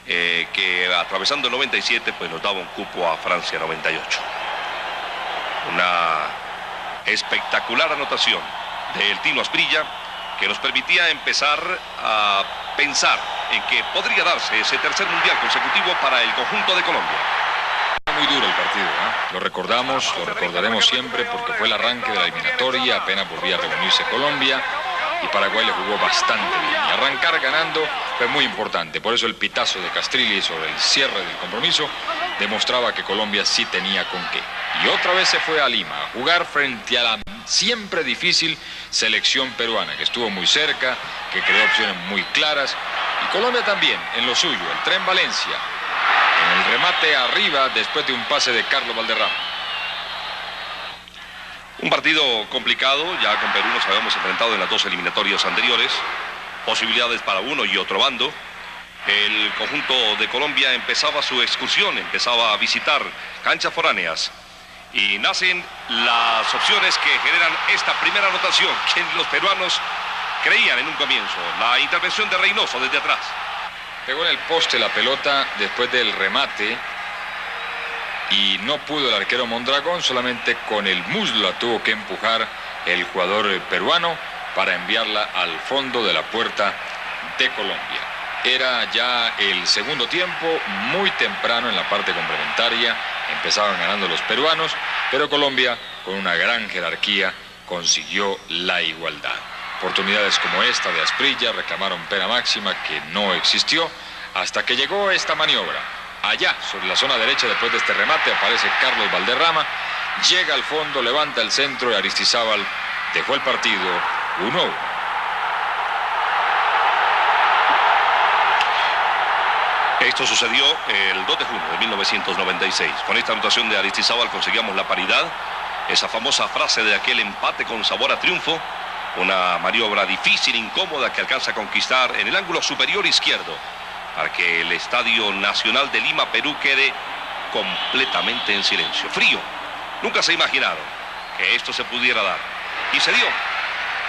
que atravesando el 97 pues nos daba un cupo a Francia 98. Una espectacular anotación del Tino Asprilla que nos permitía empezar a pensar en que podría darse ese tercer mundial consecutivo para el conjunto de Colombia. Muy duro el partido, ¿eh? Lo recordamos, lo recordaremos siempre porque fue el arranque de la eliminatoria, apenas volvía a reunirse Colombia y Paraguay le jugó bastante bien. Y arrancar ganando fue muy importante, por eso el pitazo de Castrilli sobre el cierre del compromiso demostraba que Colombia sí tenía con qué. Y otra vez se fue a Lima a jugar frente a la siempre difícil selección peruana, que estuvo muy cerca, que creó opciones muy claras. Y Colombia también, en lo suyo, el Tren Valencia, en el remate arriba después de un pase de Carlos Valderrama. Un partido complicado, ya con Perú nos habíamos enfrentado en las dos eliminatorias anteriores. Posibilidades para uno y otro bando. El conjunto de Colombia empezaba su excursión, empezaba a visitar canchas foráneas. Y nacen las opciones que generan esta primera anotación que los peruanos creían en un comienzo. La intervención de Reynoso desde atrás. Pegó en el poste la pelota después del remate y no pudo el arquero Mondragón, solamente con el muslo la tuvo que empujar el jugador peruano para enviarla al fondo de la puerta de Colombia. Era ya el segundo tiempo, muy temprano en la parte complementaria, empezaban ganando los peruanos, pero Colombia, con una gran jerarquía, consiguió la igualdad. Oportunidades como esta de Asprilla reclamaron pena máxima que no existió, hasta que llegó esta maniobra. Allá, sobre la zona derecha, después de este remate, aparece Carlos Valderrama, llega al fondo, levanta el centro y Aristizábal dejó el partido 1-1. Esto sucedió el 2 de junio de 1996. Con esta anotación de Aristizábal conseguíamos la paridad. Esa famosa frase de aquel empate con sabor a triunfo. Una maniobra difícil, incómoda, que alcanza a conquistar en el ángulo superior izquierdo para que el Estadio Nacional de Lima, Perú, quede completamente en silencio. Frío. Nunca se imaginaron que esto se pudiera dar. Y se dio.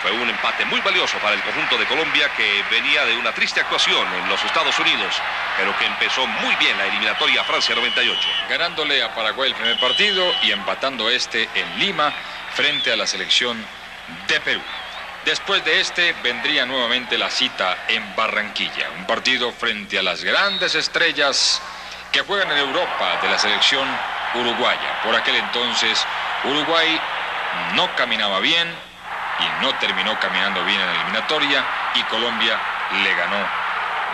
Fue un empate muy valioso para el conjunto de Colombia, que venía de una triste actuación en los Estados Unidos, pero que empezó muy bien la eliminatoria a Francia 98. Ganándole a Paraguay el primer partido y empatando este en Lima frente a la selección de Perú. Después de este vendría nuevamente la cita en Barranquilla, un partido frente a las grandes estrellas que juegan en Europa de la selección uruguaya. Por aquel entonces Uruguay no caminaba bien y no terminó caminando bien en la eliminatoria, y Colombia le ganó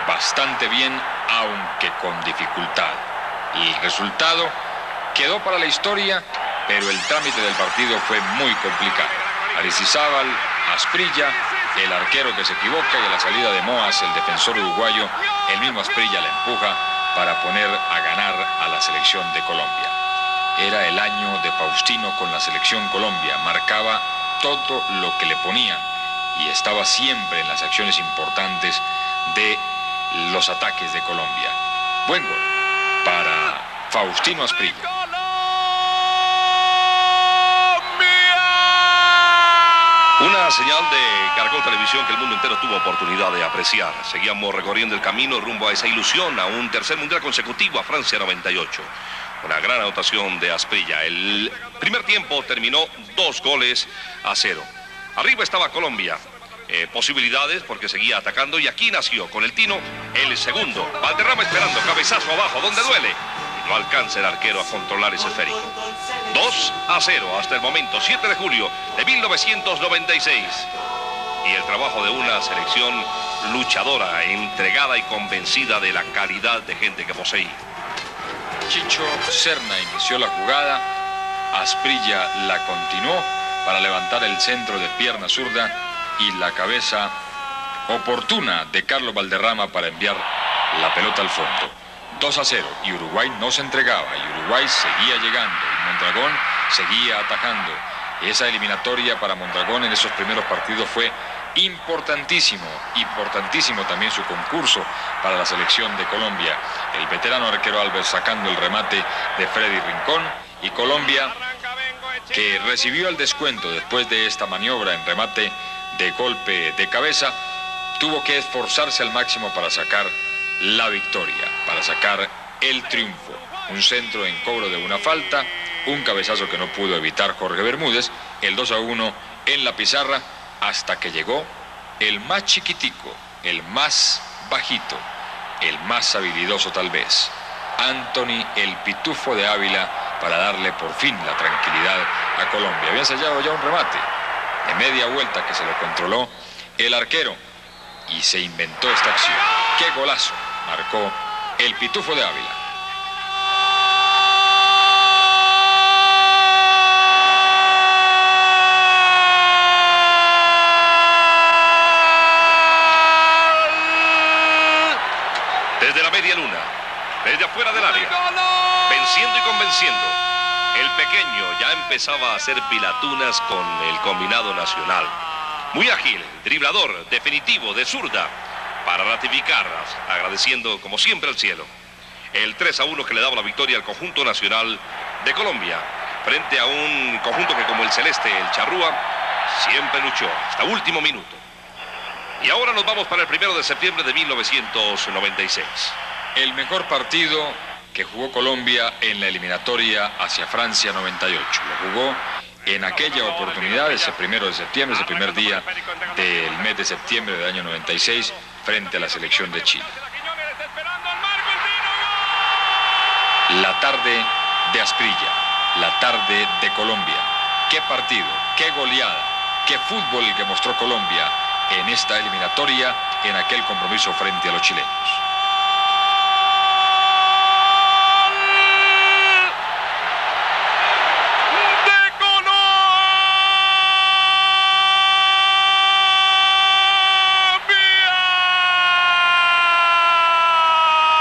bastante bien, aunque con dificultad. El resultado quedó para la historia, pero el trámite del partido fue muy complicado. Aristizábal, Asprilla, el arquero que se equivoca, y a la salida de Moas, el defensor uruguayo, el mismo Asprilla la empuja para poner a ganar a la selección de Colombia. Era el año de Faustino con la selección Colombia, marcaba todo lo que le ponían y estaba siempre en las acciones importantes de los ataques de Colombia. Buen gol para Faustino Asprilla. Una señal de Caracol Televisión que el mundo entero tuvo oportunidad de apreciar. Seguíamos recorriendo el camino rumbo a esa ilusión, a un tercer mundial consecutivo, a Francia 98. Una gran anotación de Asprilla. El primer tiempo terminó 2-0. Arriba estaba Colombia. Posibilidades porque seguía atacando, y aquí nació con el Tino el segundo. Valderrama esperando, cabezazo abajo, donde duele. Y no alcanza el arquero a controlar ese esférico. 2-0 hasta el momento, 7 de julio de 1996. Y el trabajo de una selección luchadora, entregada y convencida de la calidad de gente que poseía. Chicho Serna inició la jugada, Asprilla la continuó para levantar el centro de pierna zurda y la cabeza oportuna de Carlos Valderrama para enviar la pelota al fondo. 2-0, y Uruguay no se entregaba, y Uruguay seguía llegando, y Mondragón seguía atajando. Esa eliminatoria para Mondragón en esos primeros partidos fue importantísimo también su concurso para la selección de Colombia. El veterano arquero Albert sacando el remate de Freddy Rincón, y Colombia, que recibió el descuento después de esta maniobra en remate de golpe de cabeza, tuvo que esforzarse al máximo para sacar la victoria, para sacar el triunfo. Un centro en cobro de una falta, un cabezazo que no pudo evitar Jorge Bermúdez, el 2-1 en la pizarra, hasta que llegó el más chiquitico, el más bajito, el más habilidoso tal vez, Anthony el Pitufo de Ávila, para darle por fin la tranquilidad a Colombia. Había ensayado ya un remate de media vuelta que se lo controló el arquero y se inventó esta acción. ¡Qué golazo marcó el Pitufo de Ávila! Desde la media luna, desde afuera del área, venciendo y convenciendo, el pequeño ya empezaba a hacer pilatunas con el combinado nacional. Muy ágil, driblador, definitivo, de zurda, para ratificarlas, agradeciendo como siempre al cielo. El 3-1 que le daba la victoria al conjunto nacional de Colombia, frente a un conjunto que, como el celeste, el Charrúa, siempre luchó hasta último minuto. Y ahora nos vamos para el 1 de septiembre de 1996. El mejor partido que jugó Colombia en la eliminatoria hacia Francia 98. Lo jugó en aquella oportunidad, ese 1 de septiembre, ese primer día del mes de septiembre del año 96, frente a la selección de Chile. La tarde de Asprilla, la tarde de Colombia. Qué partido, qué goleada, qué fútbol el que mostró Colombia en esta eliminatoria, en aquel compromiso frente a los chilenos.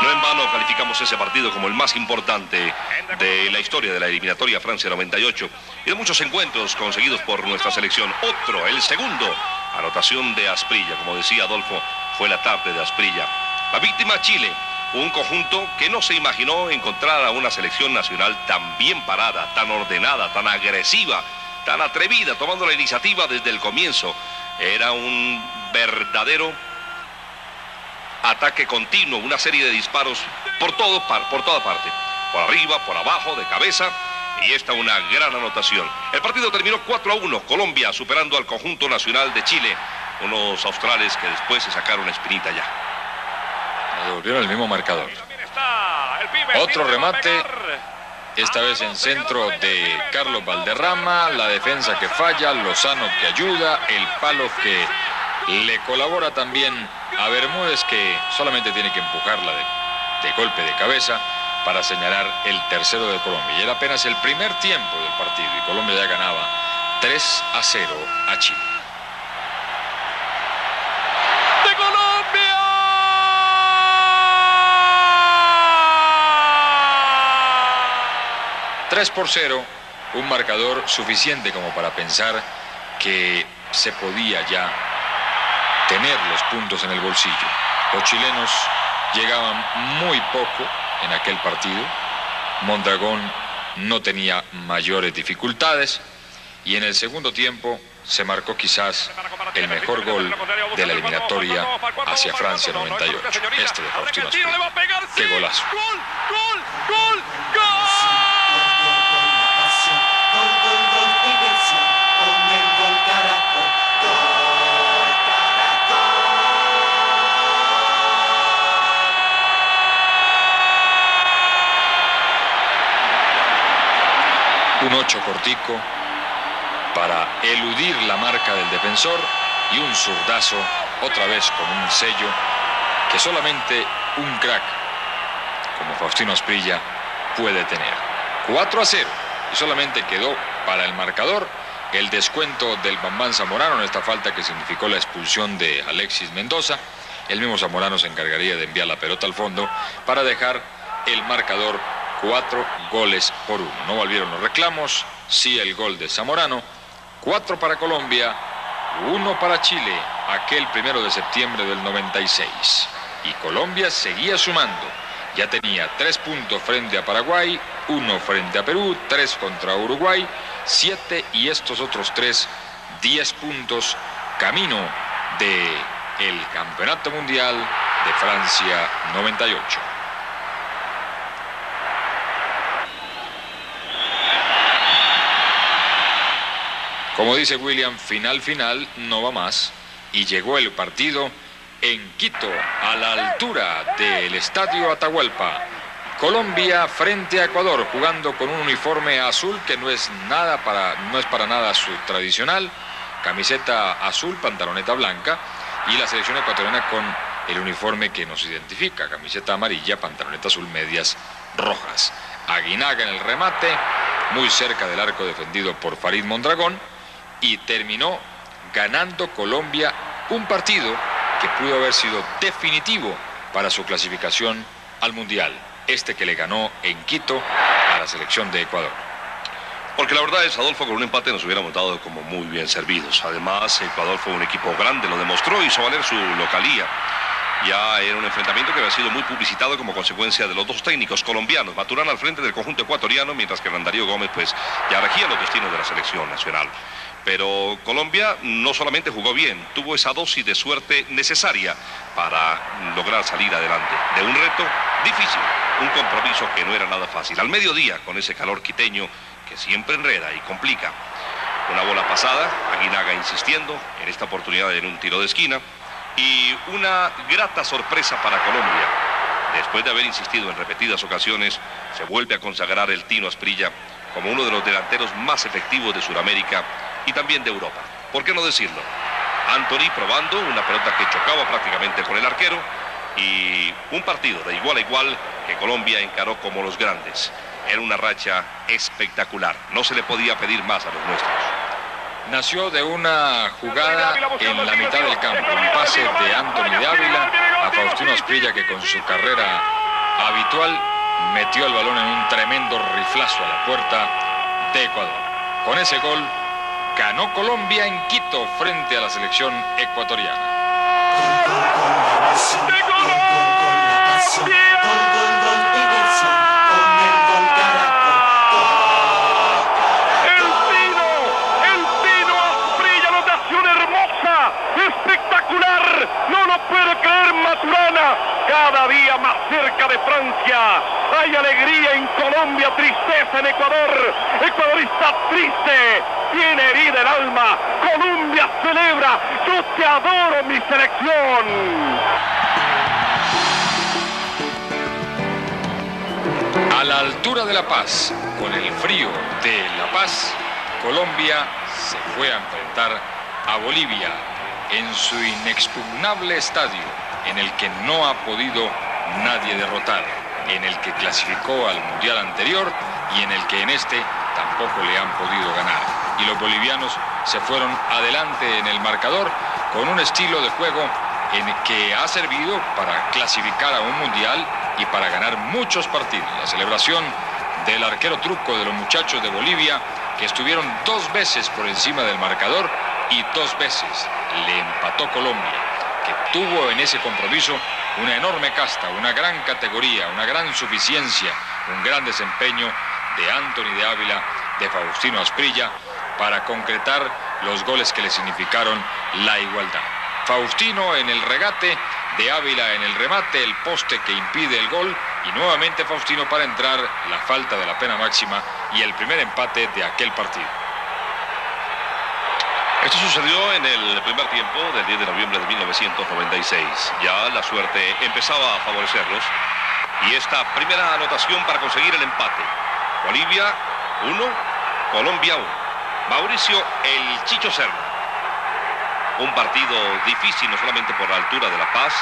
No en vano calificamos ese partido como el más importante de la historia de la eliminatoria Francia 98 y de muchos encuentros conseguidos por nuestra selección. Otro, el segundo, anotación de Asprilla, como decía Adolfo, fue la tarde de Asprilla. La víctima, Chile, un conjunto que no se imaginó encontrar a una selección nacional tan bien parada, tan ordenada, tan agresiva, tan atrevida, tomando la iniciativa desde el comienzo. Era un verdadero ataque continuo, una serie de disparos por toda parte, por arriba, por abajo, de cabeza, y esta una gran anotación. El partido terminó 4-1, Colombia superando al conjunto nacional de Chile, unos australes que después se sacaron una espinita ya. Devolvieron el mismo marcador. Otro remate, esta vez en centro de Carlos Valderrama, la defensa que falla, Lozano que ayuda, el palo que le colabora también a Bermúdez, que solamente tiene que empujarla de golpe de cabeza para señalar el tercero de Colombia. Y era apenas el primer tiempo del partido y Colombia ya ganaba 3-0 a Chile. ¡De Colombia! ¡3-0! Un marcador suficiente como para pensar que se podía ya tener los puntos en el bolsillo. Los chilenos llegaban muy poco en aquel partido. Mondragón no tenía mayores dificultades y en el segundo tiempo se marcó quizás el mejor gol de la eliminatoria hacia Francia 98. Este de Faustino Asprilla. ¡Qué golazo! ¡Gol, gol, gol, gol! Un 8 cortico para eludir la marca del defensor y un zurdazo otra vez con un sello que solamente un crack como Faustino Asprilla puede tener. 4-0 y solamente quedó para el marcador el descuento del Bambán Zamorano en esta falta que significó la expulsión de Alexis Mendoza. El mismo Zamorano se encargaría de enviar la pelota al fondo para dejar el marcador 4-1. No volvieron los reclamos, sí el gol de Zamorano. 4 para Colombia, 1 para Chile, aquel 1 de septiembre del 96. Y Colombia seguía sumando. Ya tenía 3 puntos frente a Paraguay, 1 frente a Perú, 3 contra Uruguay, 7 y estos otros 3, 10 puntos, camino del Campeonato Mundial de Francia 98. Como dice William, final no va más y llegó el partido en Quito, a la altura del Estadio Atahualpa. Colombia frente a Ecuador, jugando con un uniforme azul que no es para nada su tradicional, camiseta azul, pantaloneta blanca, y la selección ecuatoriana con el uniforme que nos identifica, camiseta amarilla, pantaloneta azul, medias rojas. Aguinaga en el remate, muy cerca del arco defendido por Farid Mondragón, y terminó ganando Colombia un partido que pudo haber sido definitivo para su clasificación al Mundial, este que le ganó en Quito a la selección de Ecuador. Porque la verdad es, Adolfo, con un empate nos hubiéramos dado como muy bien servidos. Además, Ecuador fue un equipo grande, lo demostró, hizo valer su localía. Ya era un enfrentamiento que había sido muy publicitado como consecuencia de los dos técnicos colombianos, Maturana al frente del conjunto ecuatoriano, mientras que Hernán Darío Gómez pues ya regía los destinos de la selección nacional. Pero Colombia no solamente jugó bien, tuvo esa dosis de suerte necesaria para lograr salir adelante de un reto difícil, un compromiso que no era nada fácil. Al mediodía, con ese calor quiteño que siempre enreda y complica. Una bola pasada, Aguinaga insistiendo, en esta oportunidad en un tiro de esquina, y una grata sorpresa para Colombia. Después de haber insistido en repetidas ocasiones, se vuelve a consagrar el Tino Asprilla como uno de los delanteros más efectivos de Sudamérica y también de Europa. ¿Por qué no decirlo? Anthony probando una pelota que chocaba prácticamente con el arquero y un partido de igual a igual que Colombia encaró como los grandes. Era una racha espectacular. No se le podía pedir más a los nuestros. Nació de una jugada en la mitad del campo, un pase de Anthony de Ávila a Faustino Asprilla, que con su carrera habitual, metió el balón en un tremendo riflazo a la puerta de Ecuador. Con ese gol ganó Colombia en Quito frente a la selección ecuatoriana. Espectacular, no lo puede creer Maturana, cada día más cerca de Francia. Hay alegría en Colombia, tristeza en Ecuador. Ecuador está triste, tiene herida el alma. Colombia celebra, yo te adoro mi selección. A la altura de La Paz, con el frío de La Paz, Colombia se fue a enfrentar a Bolivia en su inexpugnable estadio, en el que no ha podido nadie derrotar, en el que clasificó al mundial anterior y en el que en este tampoco le han podido ganar. Y los bolivianos se fueron adelante en el marcador con un estilo de juego en el que ha servido para clasificar a un mundial y para ganar muchos partidos. La celebración del arquero truco de los muchachos de Bolivia, que estuvieron 2 veces por encima del marcador y 2 veces le empató Colombia, que tuvo en ese compromiso una enorme casta, una gran categoría, una gran suficiencia, un gran desempeño de Anthony de Ávila, de Faustino Asprilla, para concretar los goles que le significaron la igualdad. Faustino en el regate, de Ávila en el remate, el poste que impide el gol, y nuevamente Faustino para entrar, la falta de la pena máxima y el primer empate de aquel partido. Esto sucedió en el primer tiempo del 10 de noviembre de 1996. Ya la suerte empezaba a favorecerlos. Y esta primera anotación para conseguir el empate. Bolivia 1, Colombia 1. Mauricio El Chicho Serna. Un partido difícil, no solamente por la altura de La Paz.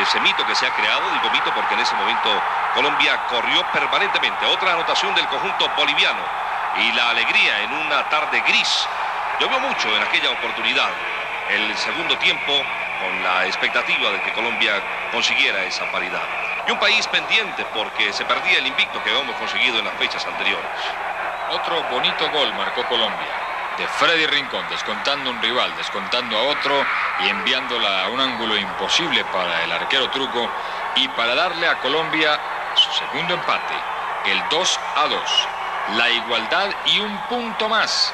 Ese mito que se ha creado, digo mito porque en ese momento Colombia corrió permanentemente. Otra anotación del conjunto boliviano. Y la alegría en una tarde gris. Llovió mucho en aquella oportunidad. El segundo tiempo, con la expectativa de que Colombia consiguiera esa paridad. Y un país pendiente porque se perdía el invicto que habíamos conseguido en las fechas anteriores. Otro bonito gol marcó Colombia, de Freddy Rincón, descontando un rival, descontando a otro y enviándola a un ángulo imposible para el arquero truco y para darle a Colombia su segundo empate, el 2-2, la igualdad y un punto más.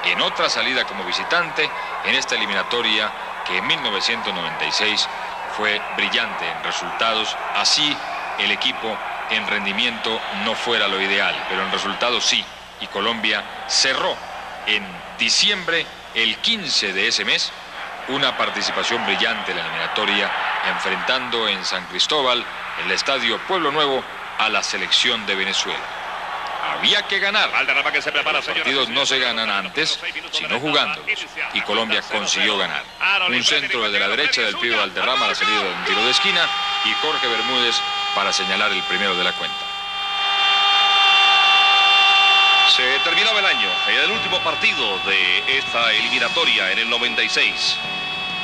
En otra salida como visitante en esta eliminatoria que en 1996 fue brillante en resultados, así el equipo en rendimiento no fuera lo ideal, pero en resultados sí, y Colombia cerró en diciembre, el 15 de ese mes, una participación brillante en la eliminatoria, enfrentando en San Cristóbal, en el estadio Pueblo Nuevo, a la selección de Venezuela. Había que ganar. Los partidos no se ganan antes, sino jugándolos. Y Colombia consiguió ganar. Un centro desde la derecha del pibe Valderrama a la salida de un tiro de esquina y Jorge Bermúdez para señalar el primero de la cuenta. Se terminaba el año, era el último partido de esta eliminatoria en el 96.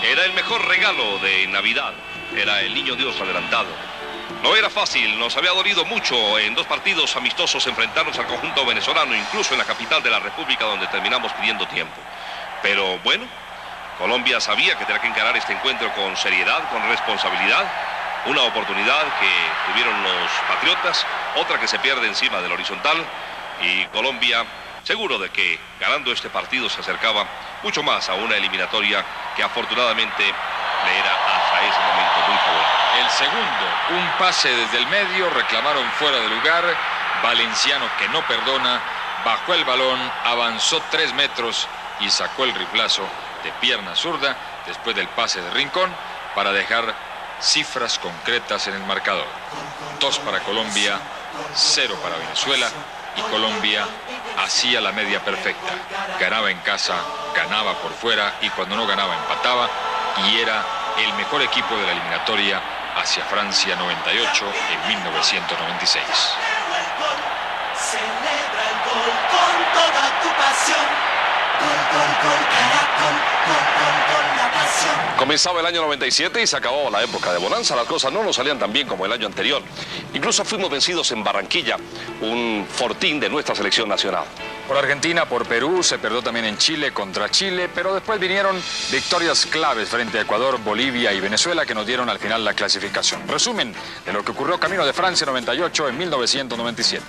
Era el mejor regalo de Navidad. Era el Niño Dios adelantado. No era fácil, nos había dolido mucho en 2 partidos amistosos enfrentarnos al conjunto venezolano, incluso en la capital de la República, donde terminamos pidiendo tiempo. Pero bueno, Colombia sabía que tenía que encarar este encuentro con seriedad, con responsabilidad. Una oportunidad que tuvieron los patriotas, otra que se pierde encima del horizontal. Y Colombia, seguro de que ganando este partido se acercaba mucho más a una eliminatoria que afortunadamente le era hasta ese momento muy favorable. El segundo, un pase desde el medio, reclamaron fuera de lugar, Valenciano, que no perdona, bajó el balón, avanzó 3 metros y sacó el riflazo de pierna zurda después del pase de Rincón para dejar cifras concretas en el marcador. 2 para Colombia, 0 para Venezuela, y Colombia hacía la media perfecta. Ganaba en casa, ganaba por fuera, y cuando no ganaba empataba, y era el mejor equipo de la eliminatoria hacia Francia 98 en 1996. Celebra el gol con toda tu pasión. Gol, gol, gol, Caracol. Comenzaba el año 97 y se acabó la época de bonanza. Las cosas no nos salían tan bien como el año anterior. Incluso fuimos vencidos en Barranquilla, un fortín de nuestra selección nacional. Por Argentina, por Perú, se perdió también en Chile contra Chile, pero después vinieron victorias claves frente a Ecuador, Bolivia y Venezuela que nos dieron al final la clasificación. Resumen de lo que ocurrió camino de Francia 98 en 1997.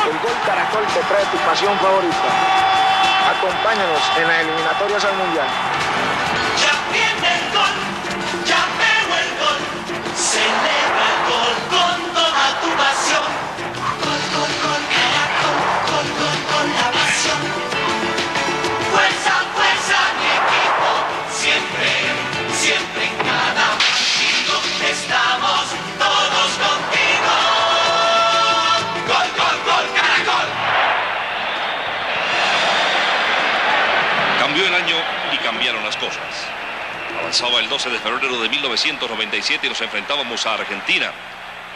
El gol Caracol te trae tu pasión favorita. Acompáñanos en las eliminatorias al Mundial. Ya viene el gol, ya veo el gol. Celebra el gol con toda tu pasión. Gol, gol, gol, Caracol, gol, gol, con la pasión. Fuerza, fuerza, mi equipo. Siempre, siempre en cada partido estamos todos contigo. Gol, gol, gol, Caracol. Cambió el año y cambiaron las cosas. Avanzaba el 12 de febrero de 1997 y nos enfrentábamos a Argentina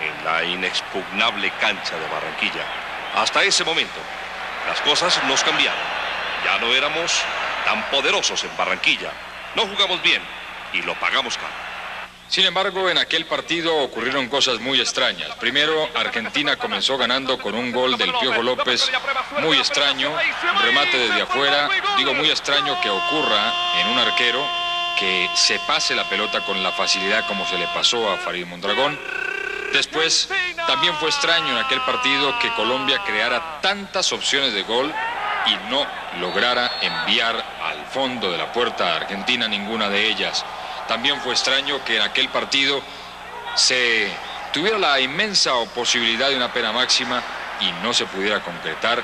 en la inexpugnable cancha de Barranquilla. Hasta ese momento, las cosas nos cambiaron. Ya no éramos tan poderosos en Barranquilla. No jugamos bien y lo pagamos caro. Sin embargo, en aquel partido ocurrieron cosas muy extrañas. Primero, Argentina comenzó ganando con un gol del Piojo López muy extraño, un remate desde afuera. Digo muy extraño que ocurra en un arquero que se pase la pelota con la facilidad como se le pasó a Farid Mondragón. Después, también fue extraño en aquel partido que Colombia creara tantas opciones de gol y no lograra enviar al fondo de la puerta a Argentina ninguna de ellas. También fue extraño que en aquel partido se tuviera la inmensa posibilidad de una pena máxima y no se pudiera concretar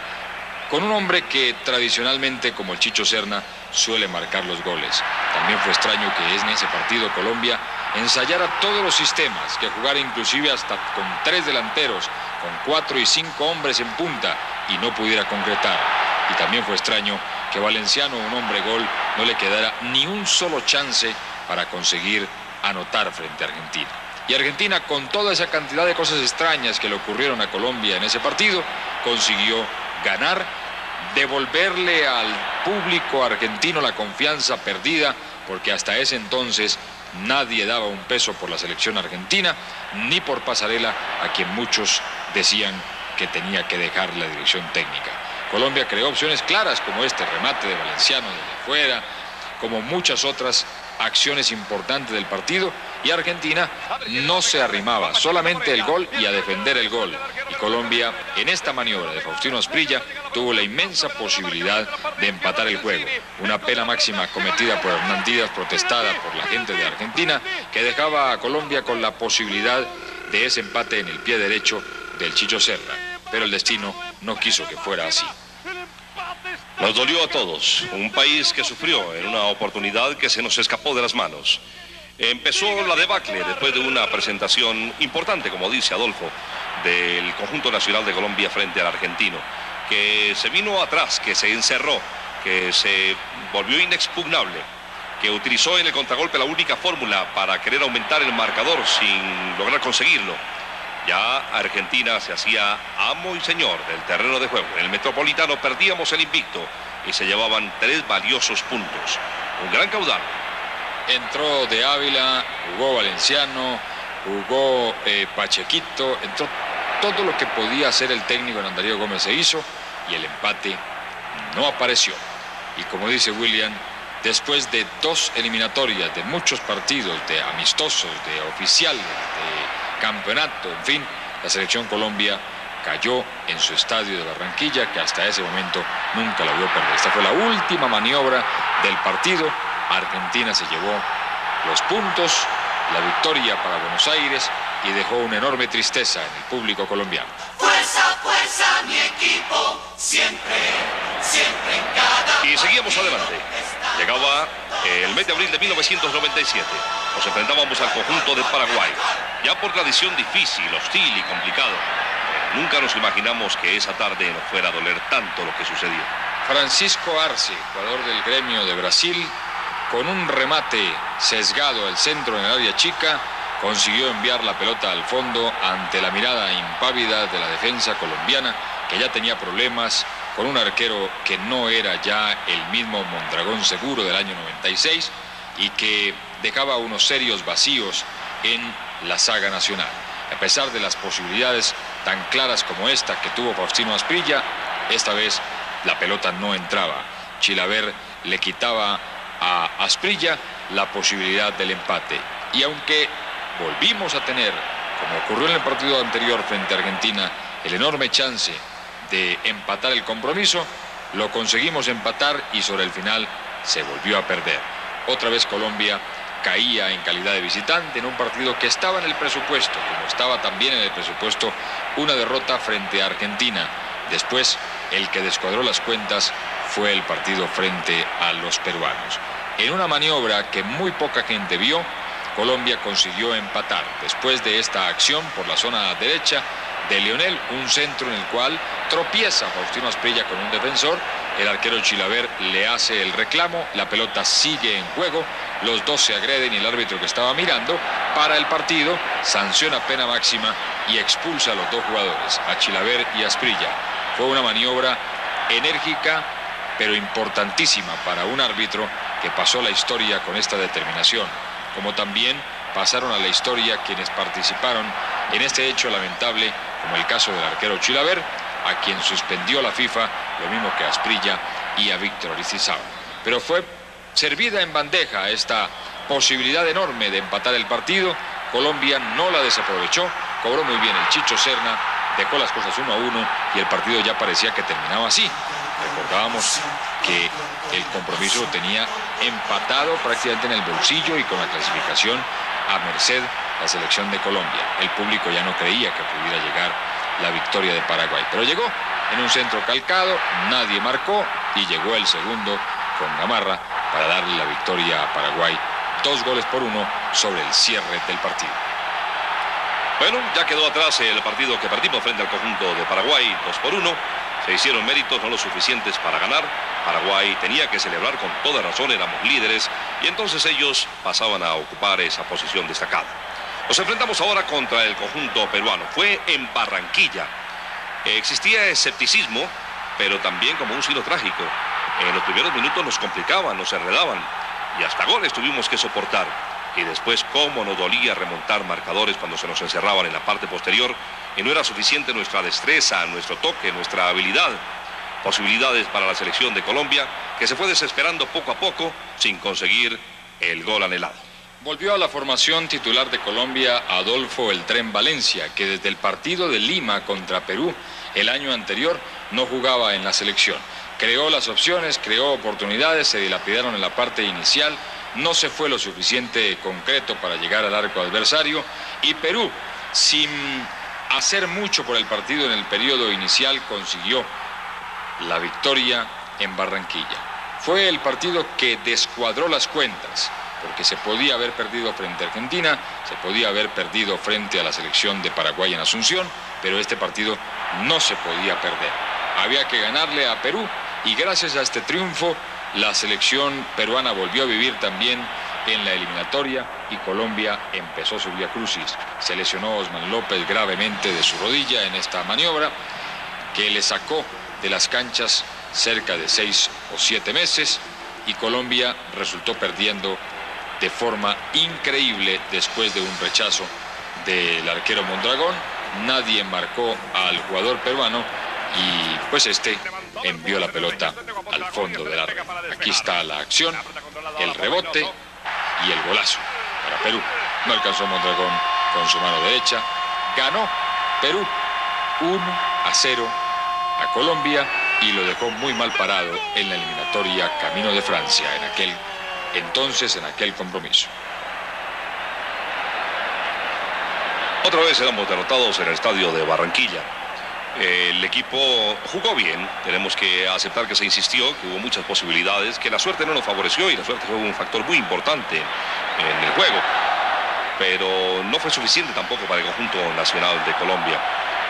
con un hombre que tradicionalmente, como el Chicho Serna, suele marcar los goles. También fue extraño que en ese partido Colombia ensayara todos los sistemas, que jugara inclusive hasta con 3 delanteros, con 4 y 5 hombres en punta y no pudiera concretar. Y también fue extraño que Valenciano, un hombre gol, no le quedara ni un solo chance para conseguir anotar frente a Argentina. Y Argentina, con toda esa cantidad de cosas extrañas que le ocurrieron a Colombia en ese partido, consiguió ganar, devolverle al público argentino la confianza perdida, porque hasta ese entonces nadie daba un peso por la selección argentina, ni por Pasarela, a quien muchos decían que tenía que dejar la dirección técnica. Colombia creó opciones claras como este remate de Valenciano desde afuera, como muchas otras acciones importantes del partido, y Argentina no se arrimaba, solamente el gol y a defender el gol. Y Colombia, en esta maniobra de Faustino Asprilla, tuvo la inmensa posibilidad de empatar el juego. Una pena máxima cometida por Hernán Díaz, protestada por la gente de Argentina, que dejaba a Colombia con la posibilidad de ese empate en el pie derecho del Chicho Serna. Pero el destino no quiso que fuera así. Nos dolió a todos, un país que sufrió en una oportunidad que se nos escapó de las manos. Empezó la debacle después de una presentación importante, como dice Adolfo, del conjunto nacional de Colombia frente al argentino, que se vino atrás, que se encerró, que se volvió inexpugnable, que utilizó en el contragolpe la única fórmula para querer aumentar el marcador sin lograr conseguirlo. Ya Argentina se hacía amo y señor del terreno de juego. En el Metropolitano perdíamos el invicto y se llevaban 3 valiosos puntos. Un gran caudal. Entró de Ávila, jugó Valenciano, jugó Pachequito, entró todo lo que podía hacer el técnico Hernán Darío Gómez se hizo y el empate no apareció. Y como dice William, después de 2 eliminatorias, de muchos partidos, de amistosos, de oficiales, de campeonato, en fin, la selección Colombia cayó en su estadio de Barranquilla, que hasta ese momento nunca la vio perder. Esta fue la última maniobra del partido. Argentina se llevó los puntos, la victoria para Buenos Aires y dejó una enorme tristeza en el público colombiano. Fuerza, fuerza, mi equipo, siempre, siempre en cada... Y seguíamos adelante. Llegaba el mes de abril de 1997. Nos enfrentábamos al conjunto de Paraguay. Ya por tradición difícil, hostil y complicado. Nunca nos imaginamos que esa tarde nos fuera a doler tanto lo que sucedió. Francisco Arce, jugador del Gremio de Brasil, con un remate sesgado al centro en el área chica, consiguió enviar la pelota al fondo ante la mirada impávida de la defensa colombiana, que ya tenía problemas con un arquero que no era ya el mismo Mondragón seguro del año 96 y que dejaba unos serios vacíos en la saga nacional. A pesar de las posibilidades tan claras como esta que tuvo Faustino Asprilla, esta vez la pelota no entraba. Chilavert le quitaba a Asprilla la posibilidad del empate. Y aunque volvimos a tener, como ocurrió en el partido anterior frente a Argentina, el enorme chance de empatar el compromiso, lo conseguimos empatar y sobre el final se volvió a perder. Otra vez Colombia caía en calidad de visitante en un partido que estaba en el presupuesto, como estaba también en el presupuesto una derrota frente a Argentina. Después, el que descuadró las cuentas fue el partido frente a los peruanos. En una maniobra que muy poca gente vio, Colombia consiguió empatar. Después de esta acción por la zona derecha de Lionel, un centro en el cual tropieza Faustino Asprilla con un defensor, el arquero Chilavert le hace el reclamo, la pelota sigue en juego, los dos se agreden y el árbitro que estaba mirando para el partido, sanciona pena máxima y expulsa a los dos jugadores, a Chilavert y a Asprilla. Fue una maniobra enérgica pero importantísima para un árbitro que pasó la historia con esta determinación, como también pasaron a la historia quienes participaron en este hecho lamentable, como el caso del arquero Chilavert, a quien suspendió la FIFA, lo mismo que a Asprilla y a Víctor Aristizábal. Pero fue servida en bandeja esta posibilidad enorme de empatar el partido. Colombia no la desaprovechó, cobró muy bien el Chicho Serna, dejó las cosas 1-1 y el partido ya parecía que terminaba así. Recordábamos que el compromiso lo tenía empatado prácticamente en el bolsillo y con la clasificación a merced la selección de Colombia. El público ya no creía que pudiera llegar la victoria de Paraguay, pero llegó en un centro calcado, nadie marcó y llegó el segundo con Gamarra para darle la victoria a Paraguay, 2-1 sobre el cierre del partido. Bueno, ya quedó atrás el partido que perdimos frente al conjunto de Paraguay, 2-1. Se hicieron méritos no lo suficientes para ganar. Paraguay tenía que celebrar con toda razón, éramos líderes y entonces ellos pasaban a ocupar esa posición destacada. Nos enfrentamos ahora contra el conjunto peruano. Fue en Barranquilla. Existía escepticismo, pero también como un signo trágico. En los primeros minutos nos complicaban, nos enredaban y hasta goles tuvimos que soportar. Y después cómo nos dolía remontar marcadores cuando se nos encerraban en la parte posterior y no era suficiente nuestra destreza, nuestro toque, nuestra habilidad. Posibilidades para la selección de Colombia que se fue desesperando poco a poco sin conseguir el gol anhelado. Volvió a la formación titular de Colombia Adolfo El Tren Valencia, que desde el partido de Lima contra Perú el año anterior no jugaba en la selección. Creó las opciones, creó oportunidades, se dilapidaron en la parte inicial, no se fue lo suficiente concreto para llegar al arco adversario y Perú, sin hacer mucho por el partido en el periodo inicial, consiguió la victoria en Barranquilla. Fue el partido que descuadró las cuentas, porque se podía haber perdido frente a Argentina, se podía haber perdido frente a la selección de Paraguay en Asunción, pero este partido no se podía perder. Había que ganarle a Perú y gracias a este triunfo la selección peruana volvió a vivir también en la eliminatoria y Colombia empezó su vía crucis. Se lesionó Osman López gravemente de su rodilla en esta maniobra que le sacó de las canchas cerca de 6 o 7 meses y Colombia resultó perdiendo de forma increíble después de un rechazo del arquero Mondragón. Nadie marcó al jugador peruano y pues este envió la pelota al fondo de la red. Aquí está la acción, el rebote y el golazo para Perú. No alcanzó Mondragón con su mano derecha. Ganó Perú 1-0 a Colombia y lo dejó muy mal parado en la eliminatoria camino de Francia en aquel compromiso. Otra vez éramos derrotados en el estadio de Barranquilla. El equipo jugó bien, tenemos que aceptar que se insistió, que hubo muchas posibilidades, que la suerte no nos favoreció y la suerte fue un factor muy importante en el juego. Pero no fue suficiente tampoco para el conjunto nacional de Colombia.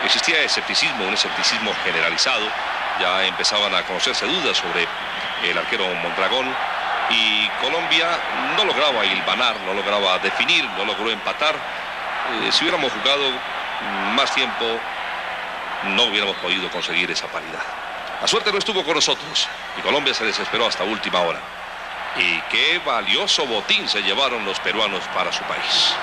Existía escepticismo, un escepticismo generalizado. Ya empezaban a conocerse dudas sobre el arquero Mondragón y Colombia no lograba hilvanar, no lograba definir, no logró empatar. Si hubiéramos jugado más tiempo, no hubiéramos podido conseguir esa paridad. La suerte no estuvo con nosotros y Colombia se desesperó hasta última hora. Y qué valioso botín se llevaron los peruanos para su país.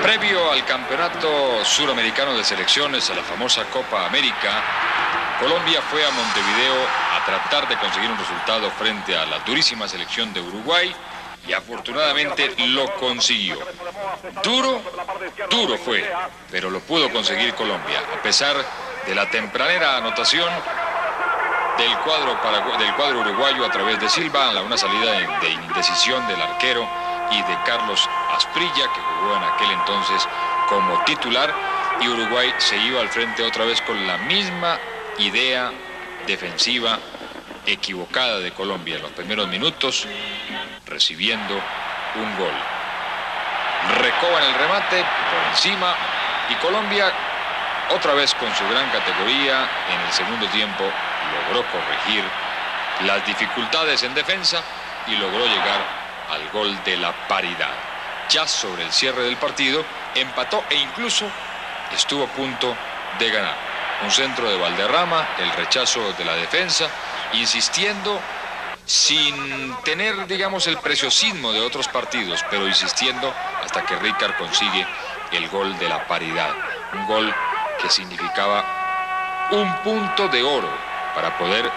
Previo al Campeonato Suramericano de Selecciones, a la famosa Copa América, Colombia fue a Montevideo a tratar de conseguir un resultado frente a la durísima selección de Uruguay y afortunadamente lo consiguió. Duro fue, pero lo pudo conseguir Colombia, a pesar de la tempranera anotación del cuadro uruguayo a través de Silva, una salida de indecisión del arquero y de Carlos Asprilla, que jugó en aquel entonces como titular, y Uruguay se iba al frente otra vez con la misma idea defensiva equivocada de Colombia en los primeros minutos, recibiendo un gol. Recoba en el remate, por encima, y Colombia, otra vez con su gran categoría, en el segundo tiempo logró corregir las dificultades en defensa y logró llegar al gol de la paridad. Ya sobre el cierre del partido, empató e incluso estuvo a punto de ganar. Un centro de Valderrama, el rechazo de la defensa, insistiendo sin tener, digamos, el preciosismo de otros partidos, pero insistiendo hasta que Ríkard consigue el gol de la paridad. Un gol que significaba un punto de oro para poder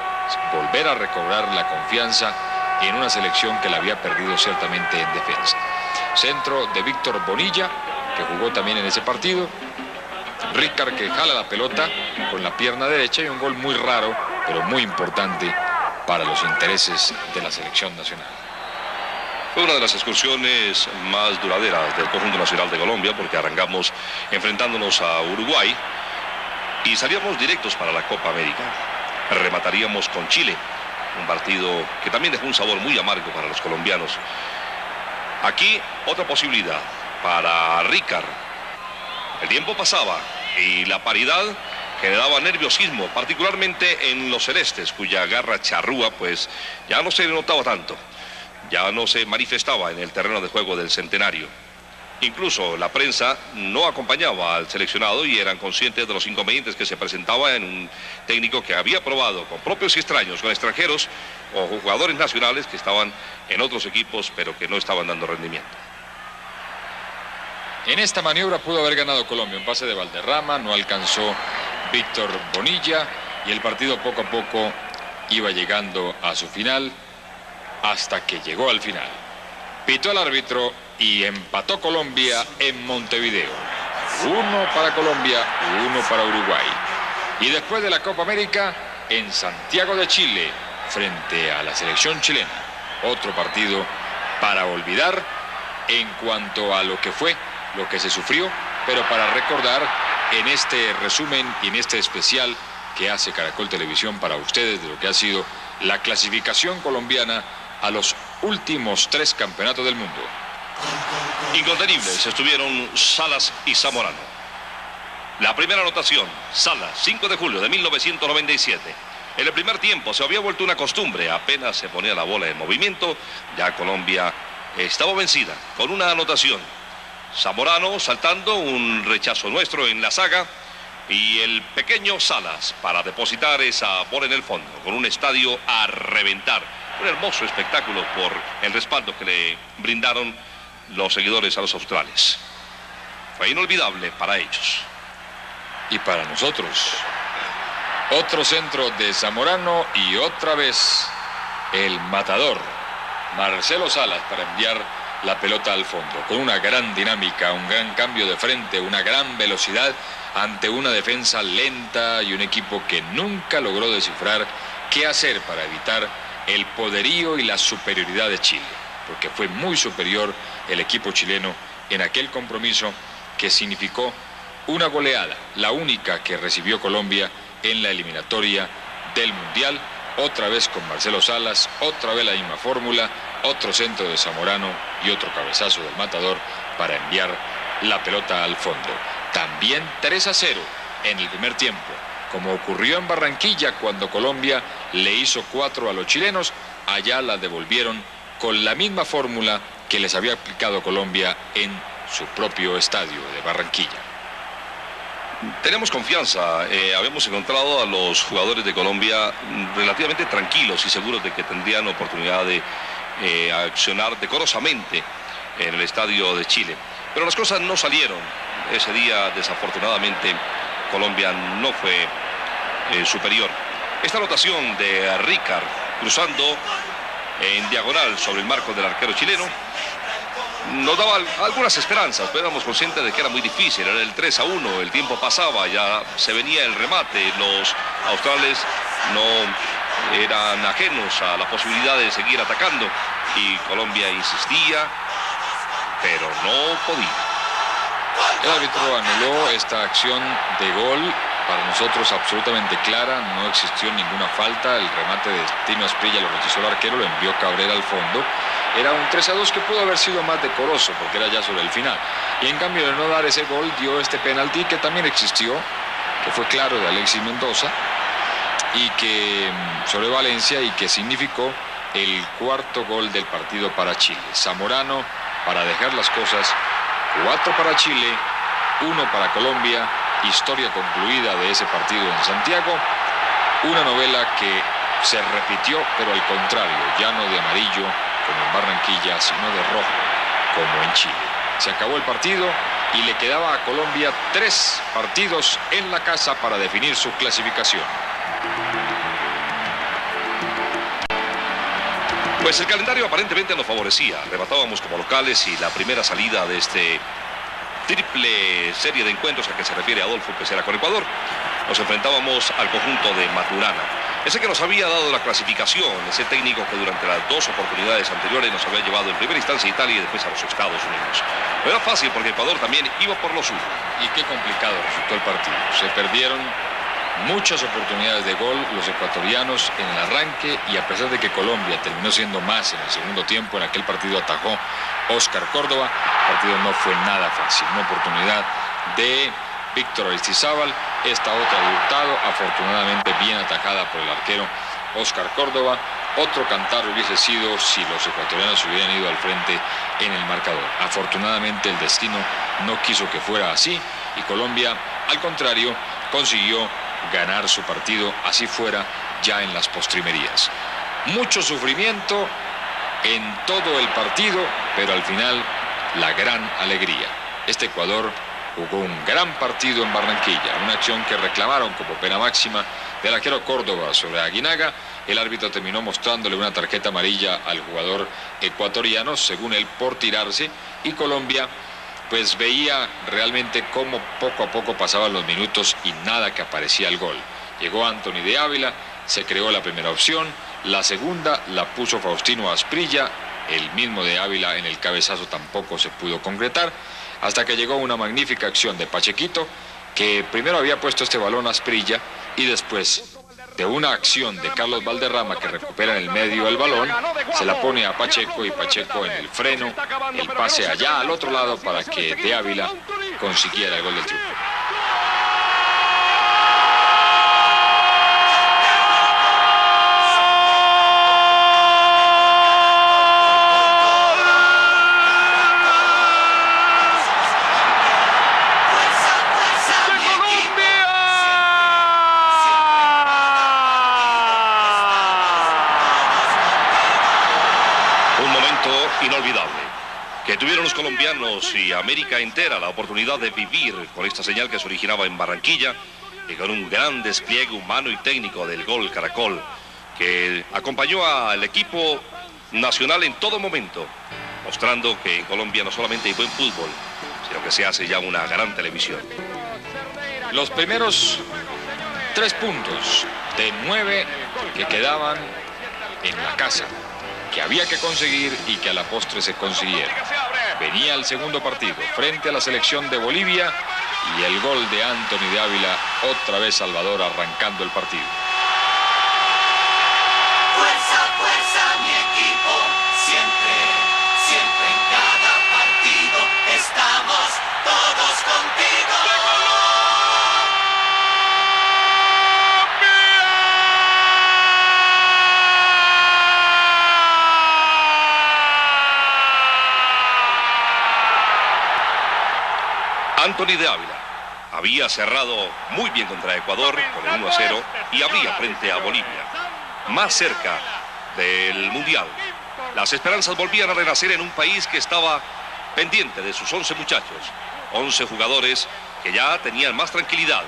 volver a recobrar la confianza en una selección que la había perdido ciertamente en defensa. Centro de Víctor Bonilla, que jugó también en ese partido. Ríkard, que jala la pelota con la pierna derecha, y un gol muy raro, pero muy importante para los intereses de la selección nacional. Fue una de las excursiones más duraderas del conjunto nacional de Colombia, porque arrancamos enfrentándonos a Uruguay y salíamos directos para la Copa América. Remataríamos con Chile, un partido que también dejó un sabor muy amargo para los colombianos. Aquí otra posibilidad para Ríkard. El tiempo pasaba y la paridad generaba nerviosismo, particularmente en los celestes, cuya garra charrúa pues ya no se notaba tanto, ya no se manifestaba en el terreno de juego del Centenario. Incluso la prensa no acompañaba al seleccionado y eran conscientes de los inconvenientes que se presentaba en un técnico que había probado con propios y extraños, con extranjeros o jugadores nacionales que estaban en otros equipos pero que no estaban dando rendimiento. En esta maniobra pudo haber ganado Colombia, un pase de Valderrama, no alcanzó Víctor Bonilla y el partido poco a poco iba llegando a su final hasta que llegó al final. Pitó el árbitro y empató Colombia en Montevideo. 1 para Colombia, 1 para Uruguay. Y después de la Copa América, en Santiago de Chile, frente a la selección chilena. Otro partido para olvidar en cuanto a lo que fue, lo que se sufrió, pero para recordar en este resumen y en este especial que hace Caracol Televisión para ustedes de lo que ha sido la clasificación colombiana a los últimos 3 campeonatos del mundo. Incontenibles estuvieron Salas y Zamorano. La primera anotación, Salas, 5 de julio de 1997. En el primer tiempo se había vuelto una costumbre, apenas se ponía la bola en movimiento, ya Colombia estaba vencida con una anotación. Zamorano saltando, un rechazo nuestro en la saga, y el pequeño Salas para depositar esa bola en el fondo, con un estadio a reventar. Un hermoso espectáculo por el respaldo que le brindaron los seguidores a los australes. Fue inolvidable para ellos. Y para nosotros. Otro centro de Zamorano y otra vez el matador, Marcelo Salas, para enviar la pelota al fondo, con una gran dinámica, un gran cambio de frente, una gran velocidad ante una defensa lenta y un equipo que nunca logró descifrar qué hacer para evitar el poderío y la superioridad de Chile, porque fue muy superior el equipo chileno en aquel compromiso que significó una goleada, la única que recibió Colombia en la eliminatoria del Mundial, otra vez con Marcelo Salas, otra vez la misma fórmula, otro centro de Zamorano y otro cabezazo del matador para enviar la pelota al fondo. También 3-0 en el primer tiempo, como ocurrió en Barranquilla cuando Colombia le hizo 4 a los chilenos, allá la devolvieron con la misma fórmula que les había aplicado Colombia en su propio estadio de Barranquilla. Tenemos confianza, habíamos encontrado a los jugadores de Colombia relativamente tranquilos y seguros de que tendrían oportunidad de accionar decorosamente en el Estadio de Chile. Pero las cosas no salieron. Ese día, desafortunadamente, Colombia no fue superior. Esta anotación de Ricard cruzando en diagonal sobre el marco del arquero chileno nos daba algunas esperanzas, pero éramos conscientes de que era muy difícil. Era el 3-1, el tiempo pasaba, ya se venía el remate. Los australes no eran ajenos a la posibilidad de seguir atacando y Colombia insistía, pero no podía. El árbitro anuló esta acción de gol, para nosotros absolutamente clara, no existió ninguna falta. El remate de Tino Asprilla lo rechazó el arquero, lo envió Cabrera al fondo. Era un 3-2 que pudo haber sido más decoroso porque era ya sobre el final. Y en cambio de no dar ese gol, dio este penalti que también existió, que fue claro, de Alexis Mendoza, y que sobre Valencia, y que significó el cuarto gol del partido para Chile. Zamorano, para dejar las cosas, 4 para Chile, 1 para Colombia. Historia concluida de ese partido en Santiago. Una novela que se repitió, pero al contrario, ya no de amarillo como en Barranquilla, sino de rojo como en Chile. Se acabó el partido y le quedaba a Colombia 3 partidos en la casa para definir su clasificación. Pues el calendario aparentemente nos favorecía. Arrebatábamos como locales y la primera salida de este triple serie de encuentros a que se refiere Adolfo Pesera con Ecuador. Nos enfrentábamos al conjunto de Maturana, ese que nos había dado la clasificación, ese técnico que durante las 2 oportunidades anteriores nos había llevado en primera instancia a Italia y después a los Estados Unidos. No era fácil porque Ecuador también iba por lo suyo. Y qué complicado resultó el partido. Se perdieron muchas oportunidades de gol los ecuatorianos en el arranque, y a pesar de que Colombia terminó siendo más en el segundo tiempo, en aquel partido atajó Óscar Córdoba. El partido no fue nada fácil. Una oportunidad de Víctor Aristizábal, esta otra de Hurtado, afortunadamente bien atajada por el arquero Óscar Córdoba. Otro cantar hubiese sido si los ecuatorianos hubieran ido al frente en el marcador. Afortunadamente el destino no quiso que fuera así, y Colombia, al contrario, consiguió ganar su partido, así fuera ya en las postrimerías. Mucho sufrimiento en todo el partido, pero al final la gran alegría. Este Ecuador jugó un gran partido en Barranquilla, una acción que reclamaron como pena máxima del arquero Córdoba sobre Aguinaga. El árbitro terminó mostrándole una tarjeta amarilla al jugador ecuatoriano, según él, por tirarse, y Colombia pues veía realmente cómo poco a poco pasaban los minutos y nada que aparecía el gol. Llegó Anthony de Ávila, se creó la primera opción, la segunda la puso Faustino Asprilla, el mismo de Ávila en el cabezazo tampoco se pudo concretar, hasta que llegó una magnífica acción de Pachequito, que primero había puesto este balón a Asprilla y después de una acción de Carlos Valderrama, que recupera en el medio el balón, se la pone a Pacheco, y Pacheco en el freno, el pase allá al otro lado para que de Ávila consiguiera el gol del triunfo. Inolvidable que tuvieron los colombianos y América entera la oportunidad de vivir con esta señal que se originaba en Barranquilla, y con un gran despliegue humano y técnico del gol Caracol, que acompañó al equipo nacional en todo momento, mostrando que en Colombia no solamente hay buen fútbol, sino que se hace ya una gran televisión. Los primeros 3 puntos de 9 que quedaban en la casa, que había que conseguir y que a la postre se consiguieron. Venía el segundo partido frente a la selección de Bolivia, y el gol de Anthony de Ávila, otra vez Salvador arrancando el partido. Fuerza, fuerza, mi equipo, siempre, siempre en cada partido estamos todos contigo. Anthony de Ávila, Había cerrado muy bien contra Ecuador con el 1-0 y abría frente a Bolivia. Más cerca del Mundial, las esperanzas volvían a renacer en un país que estaba pendiente de sus 11 muchachos. 11 jugadores que ya tenían más tranquilidad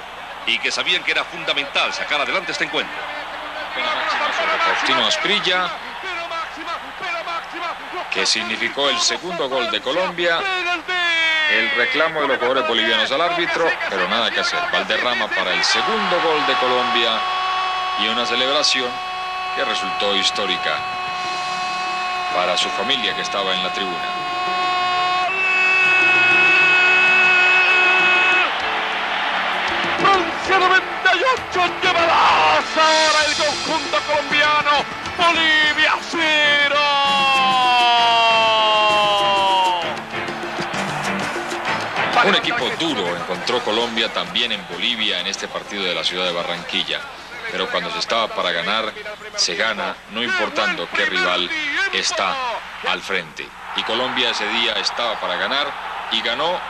y que sabían que era fundamental sacar adelante este encuentro. Faustino Asprilla, que significó el segundo gol de Colombia. El reclamo de los jugadores bolivianos al árbitro, pero nada que hacer. Valderrama para el segundo gol de Colombia y una celebración que resultó histórica para su familia que estaba en la tribuna. Francia 98, llevarás ahora el conjunto colombiano. Bolivia 0. Un equipo duro encontró Colombia también en Bolivia en este partido de la ciudad de Barranquilla. Pero cuando se estaba para ganar, se gana, no importando qué rival está al frente. Y Colombia ese día estaba para ganar y ganó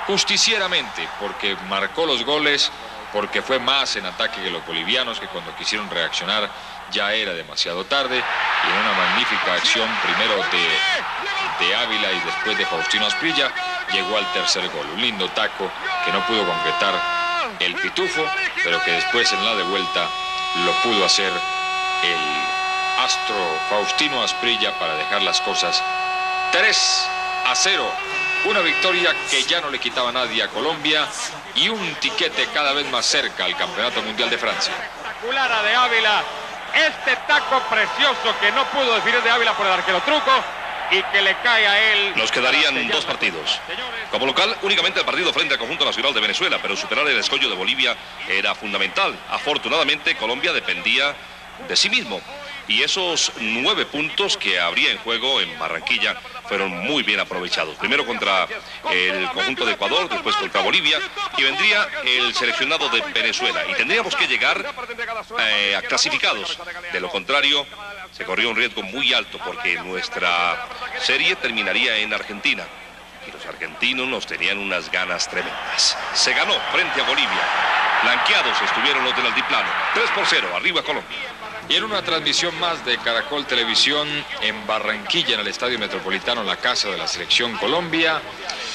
justicieramente, porque marcó los goles, porque fue más en ataque que los bolivianos, que cuando quisieron reaccionar ya era demasiado tarde, y en una magnífica acción, primero de Ávila y después de Faustino Asprilla, llegó al tercer gol. Un lindo taco que no pudo concretar el Pitufo, pero que después en la de vuelta lo pudo hacer el astro Faustino Asprilla para dejar las cosas 3-0. Una victoria que ya no le quitaba a nadie a Colombia y un tiquete cada vez más cerca al Campeonato Mundial de Francia. Espectacular de Ávila, este taco precioso que no pudo definir de Ávila por el arquero Truco y que le cae a él. Nos quedarían 2 partidos. Como local, únicamente el partido frente al conjunto nacional de Venezuela, pero superar el escollo de Bolivia era fundamental. Afortunadamente, Colombia dependía de sí mismo. Y esos 9 puntos que habría en juego en Barranquilla fueron muy bien aprovechados. Primero contra el conjunto de Ecuador, después contra Bolivia, y vendría el seleccionado de Venezuela. Y tendríamos que llegar a clasificados. De lo contrario, se corrió un riesgo muy alto porque nuestra serie terminaría en Argentina. Y los argentinos nos tenían unas ganas tremendas. Se ganó frente a Bolivia. Blanqueados estuvieron los del altiplano. 3-0, arriba Colombia. Y en una transmisión más de Caracol Televisión en Barranquilla, en el Estadio Metropolitano, la casa de la Selección Colombia,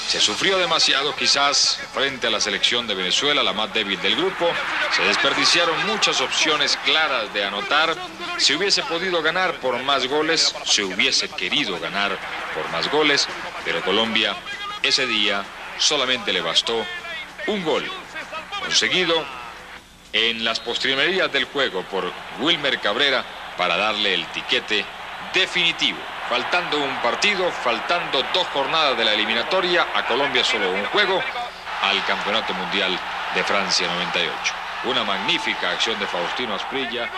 se sufrió demasiado quizás frente a la selección de Venezuela, la más débil del grupo. Se desperdiciaron muchas opciones claras de anotar. Se hubiese podido ganar por más goles, se hubiese querido ganar por más goles, pero Colombia ese día solamente le bastó un gol conseguido en las postrimerías del juego por Wilmer Cabrera para darle el tiquete definitivo. Faltando un partido, faltando 2 jornadas de la eliminatoria, a Colombia solo un juego, al Campeonato Mundial de Francia 98. Una magnífica acción de Faustino Asprilla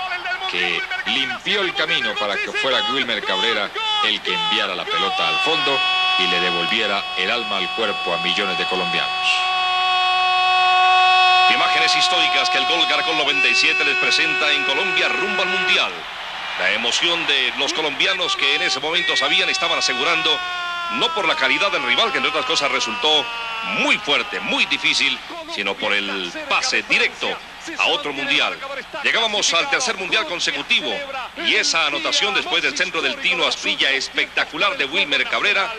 que limpió el camino para que fuera Wilmer Cabrera el que enviara la pelota al fondo y le devolviera el alma al cuerpo a millones de colombianos. Imágenes históricas que el Gol Caracol 97 les presenta en Colombia rumbo al Mundial. La emoción de los colombianos que en ese momento sabían estaban asegurando, no por la calidad del rival, que entre otras cosas resultó muy fuerte, muy difícil, sino por el pase directo a otro mundial. Llegábamos al tercer mundial consecutivo y esa anotación después del centro del Tino Asprilla espectacular de Wilmer Cabrera,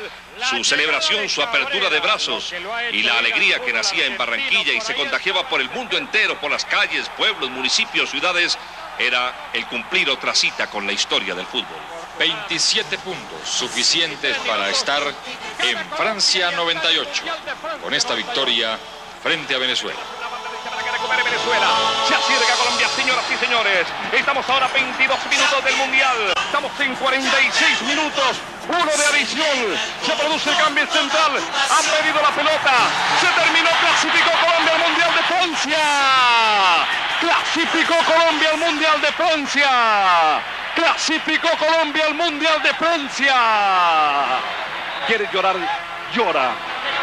su celebración, su apertura de brazos y la alegría que nacía en Barranquilla y se contagiaba por el mundo entero, por las calles, pueblos, municipios, ciudades, era el cumplir otra cita con la historia del fútbol. 27 puntos suficientes para estar en Francia 98 con esta victoria frente a Venezuela. Venezuela, se acerca Colombia, señoras y señores. Estamos ahora a 22 minutos del Mundial. Estamos en 46 minutos. 1 de adición. Se produce el cambio central. Han pedido la pelota. Se terminó. Clasificó Colombia al Mundial de Francia. Clasificó Colombia al Mundial de Francia. Clasificó Colombia al Mundial de Francia. ¿Quiere llorar? Llora.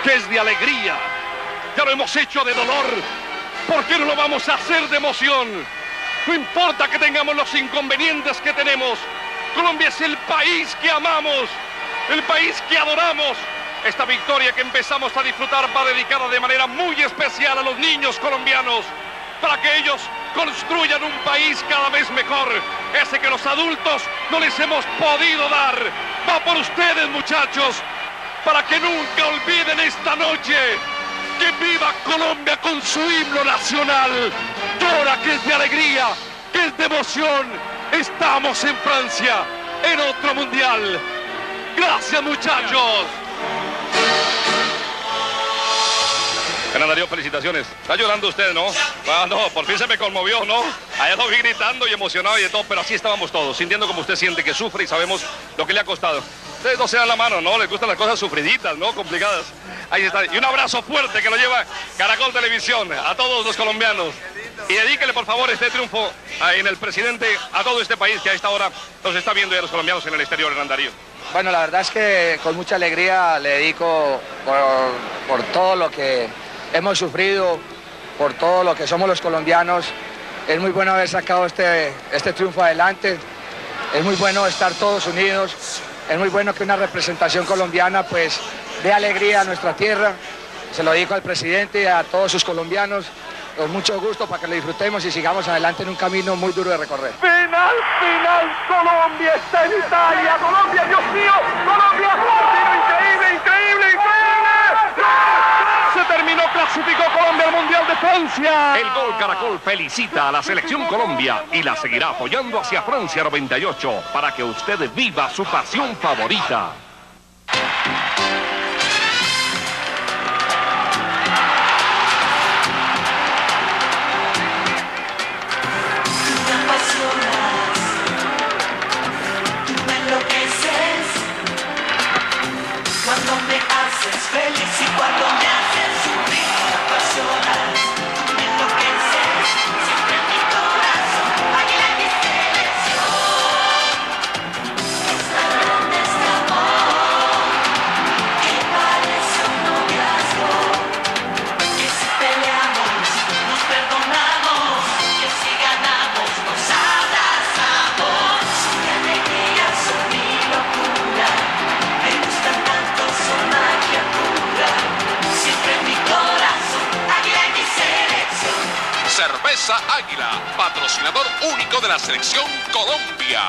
Que es de alegría. Ya lo hemos hecho de dolor. ¿Por qué no lo vamos a hacer de emoción? No importa que tengamos los inconvenientes que tenemos. Colombia es el país que amamos, el país que adoramos, Esta victoria que empezamos a disfrutar va dedicada de manera muy especial a los niños colombianos, para que ellos construyan un país cada vez mejor, ese que los adultos no les hemos podido dar. Va por ustedes, muchachos, para que nunca olviden esta noche. ¡Que viva Colombia con su himno nacional! Llora, que es de alegría, que es de emoción. Estamos en Francia, en otro mundial. ¡Gracias, muchachos! Hernán Darío, felicitaciones. Está llorando usted, ¿no? Ah, no, por fin se me conmovió, ¿no? Allá lo vi gritando y emocionado y de todo, pero así estábamos todos, sintiendo como usted siente, que sufre y sabemos lo que le ha costado. Ustedes no se dan la mano, ¿no? Les gustan las cosas sufriditas, ¿no? Complicadas. Ahí está. Y un abrazo fuerte que lo lleva Caracol Televisión a todos los colombianos. Y dedíquele, por favor, este triunfo en el presidente a todo este país que a esta hora nos está viendo y a los colombianos en el exterior, Hernán Darío. Bueno, la verdad es que con mucha alegría le dedico por todo lo que hemos sufrido, por todo lo que somos los colombianos. Es muy bueno haber sacado este triunfo adelante. Es muy bueno estar todos unidos. Es muy bueno que una representación colombiana pues dé alegría a nuestra tierra. Se lo dedico al presidente y a todos sus colombianos. Con mucho gusto para que lo disfrutemos y sigamos adelante en un camino muy duro de recorrer. Final, Colombia está en Italia. Colombia, Dios mío, Colombia, increíble, increíble, increíble. Se terminó, clasificó Colombia al Mundial de Francia. El Gol Caracol felicita a la selección Colombia y la seguirá apoyando hacia Francia 98 para que usted viva su pasión favorita. Cuando me haces feliz y cuando me haces sufrir, me apasionas, me enloqueces, siempre en mi corazón, águila en mi selección. Es tan grande este amor, que parece un noviazgo, que si peleamos, nos perdonamos, que si ganamos, nos abrazamos. Mi alegría son mi locura, me gustan tanto, son magia pura. Siempre en mi corazón, águila en mi selección. Cerveza Águila, patrocinador único de la selección Colombia.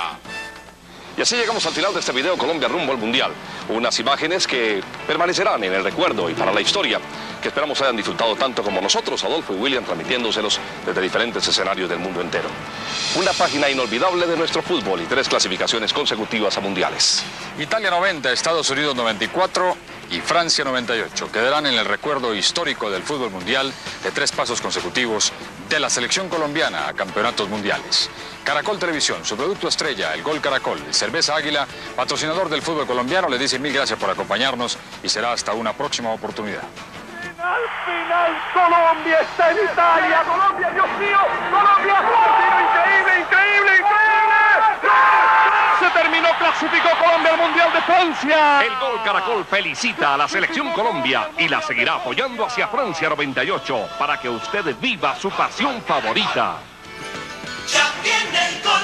Y así llegamos al final de este video Colombia rumbo al Mundial. Unas imágenes que permanecerán en el recuerdo y para la historia, que esperamos hayan disfrutado tanto como nosotros, Adolfo y William, transmitiéndoselos desde diferentes escenarios del mundo entero. Una página inolvidable de nuestro fútbol y 3 clasificaciones consecutivas a mundiales. Italia 90, Estados Unidos 94 y Francia 98 quedarán en el recuerdo histórico del fútbol mundial de 3 pasos consecutivos de la selección colombiana a campeonatos mundiales. Caracol Televisión, su producto estrella, el Gol Caracol, Cerveza Águila, patrocinador del fútbol colombiano, les dice mil gracias por acompañarnos y será hasta una próxima oportunidad. Final, Colombia está en Italia. Colombia, Dios mío, Colombia, increíble, increíble, increíble. Se terminó, clasificó Colombia al Mundial de Francia. El Gol Caracol felicita a la selección Colombia y la seguirá apoyando hacia Francia 98 para que usted viva su pasión favorita. Ya viene el gol,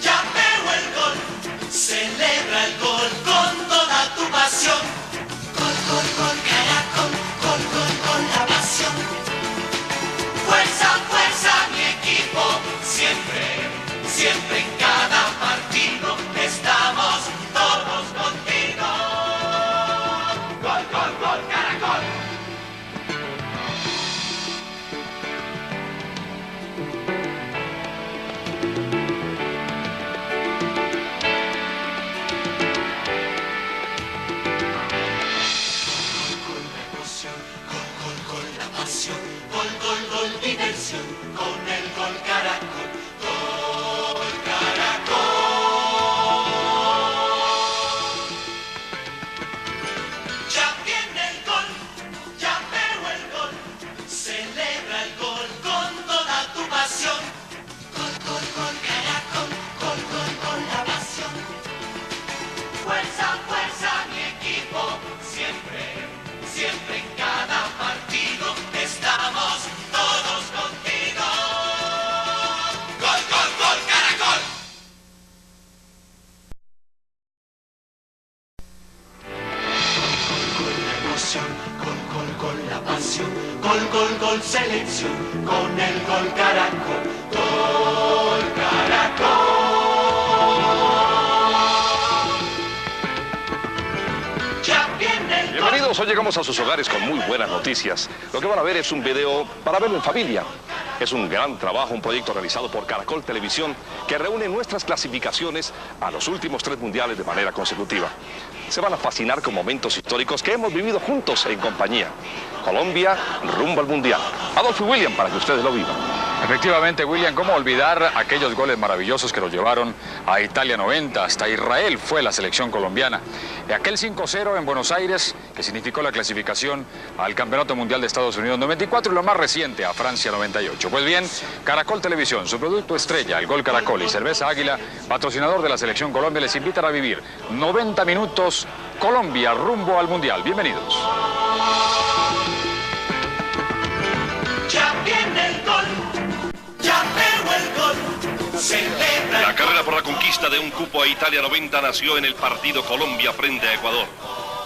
ya veo el gol. Celebra el gol con toda tu pasión. Gol, gol, gol, Caracol, gol, gol, con la pasión. Fuerza, fuerza, mi equipo, siempre, siempre en cada partido estamos todos contigo. Gol, gol, gol, Caracol. selección, gol, la pasión, gol, selección, con el gol Caracol, gol Caracol. Ya viene el gol. Bienvenidos, hoy llegamos a sus hogares con muy buenas noticias. Lo que van a ver es un video para verlo en familia. Es un gran trabajo, un proyecto realizado por Caracol Televisión que reúne nuestras clasificaciones a los últimos 3 mundiales de manera consecutiva. Se van a fascinar con momentos históricos que hemos vivido juntos en compañía. Colombia rumbo al mundial. Adolfo y William, para que ustedes lo vivan. Efectivamente, William, ¿cómo olvidar aquellos goles maravillosos que nos llevaron a Italia 90? Hasta Israel fue la selección colombiana. Aquel 5-0 en Buenos Aires, que significó la clasificación al Campeonato Mundial de Estados Unidos 94 y lo más reciente, a Francia 98. Pues bien, Caracol Televisión, su producto estrella, el Gol Caracol y Cerveza Águila, patrocinador de la selección Colombia, les invitan a vivir 90 minutos Colombia rumbo al mundial. Bienvenidos. Ya viene el gol, ya pegó el gol, celebra. La carrera por la conquista de un cupo a Italia 90 nació en el partido Colombia frente a Ecuador.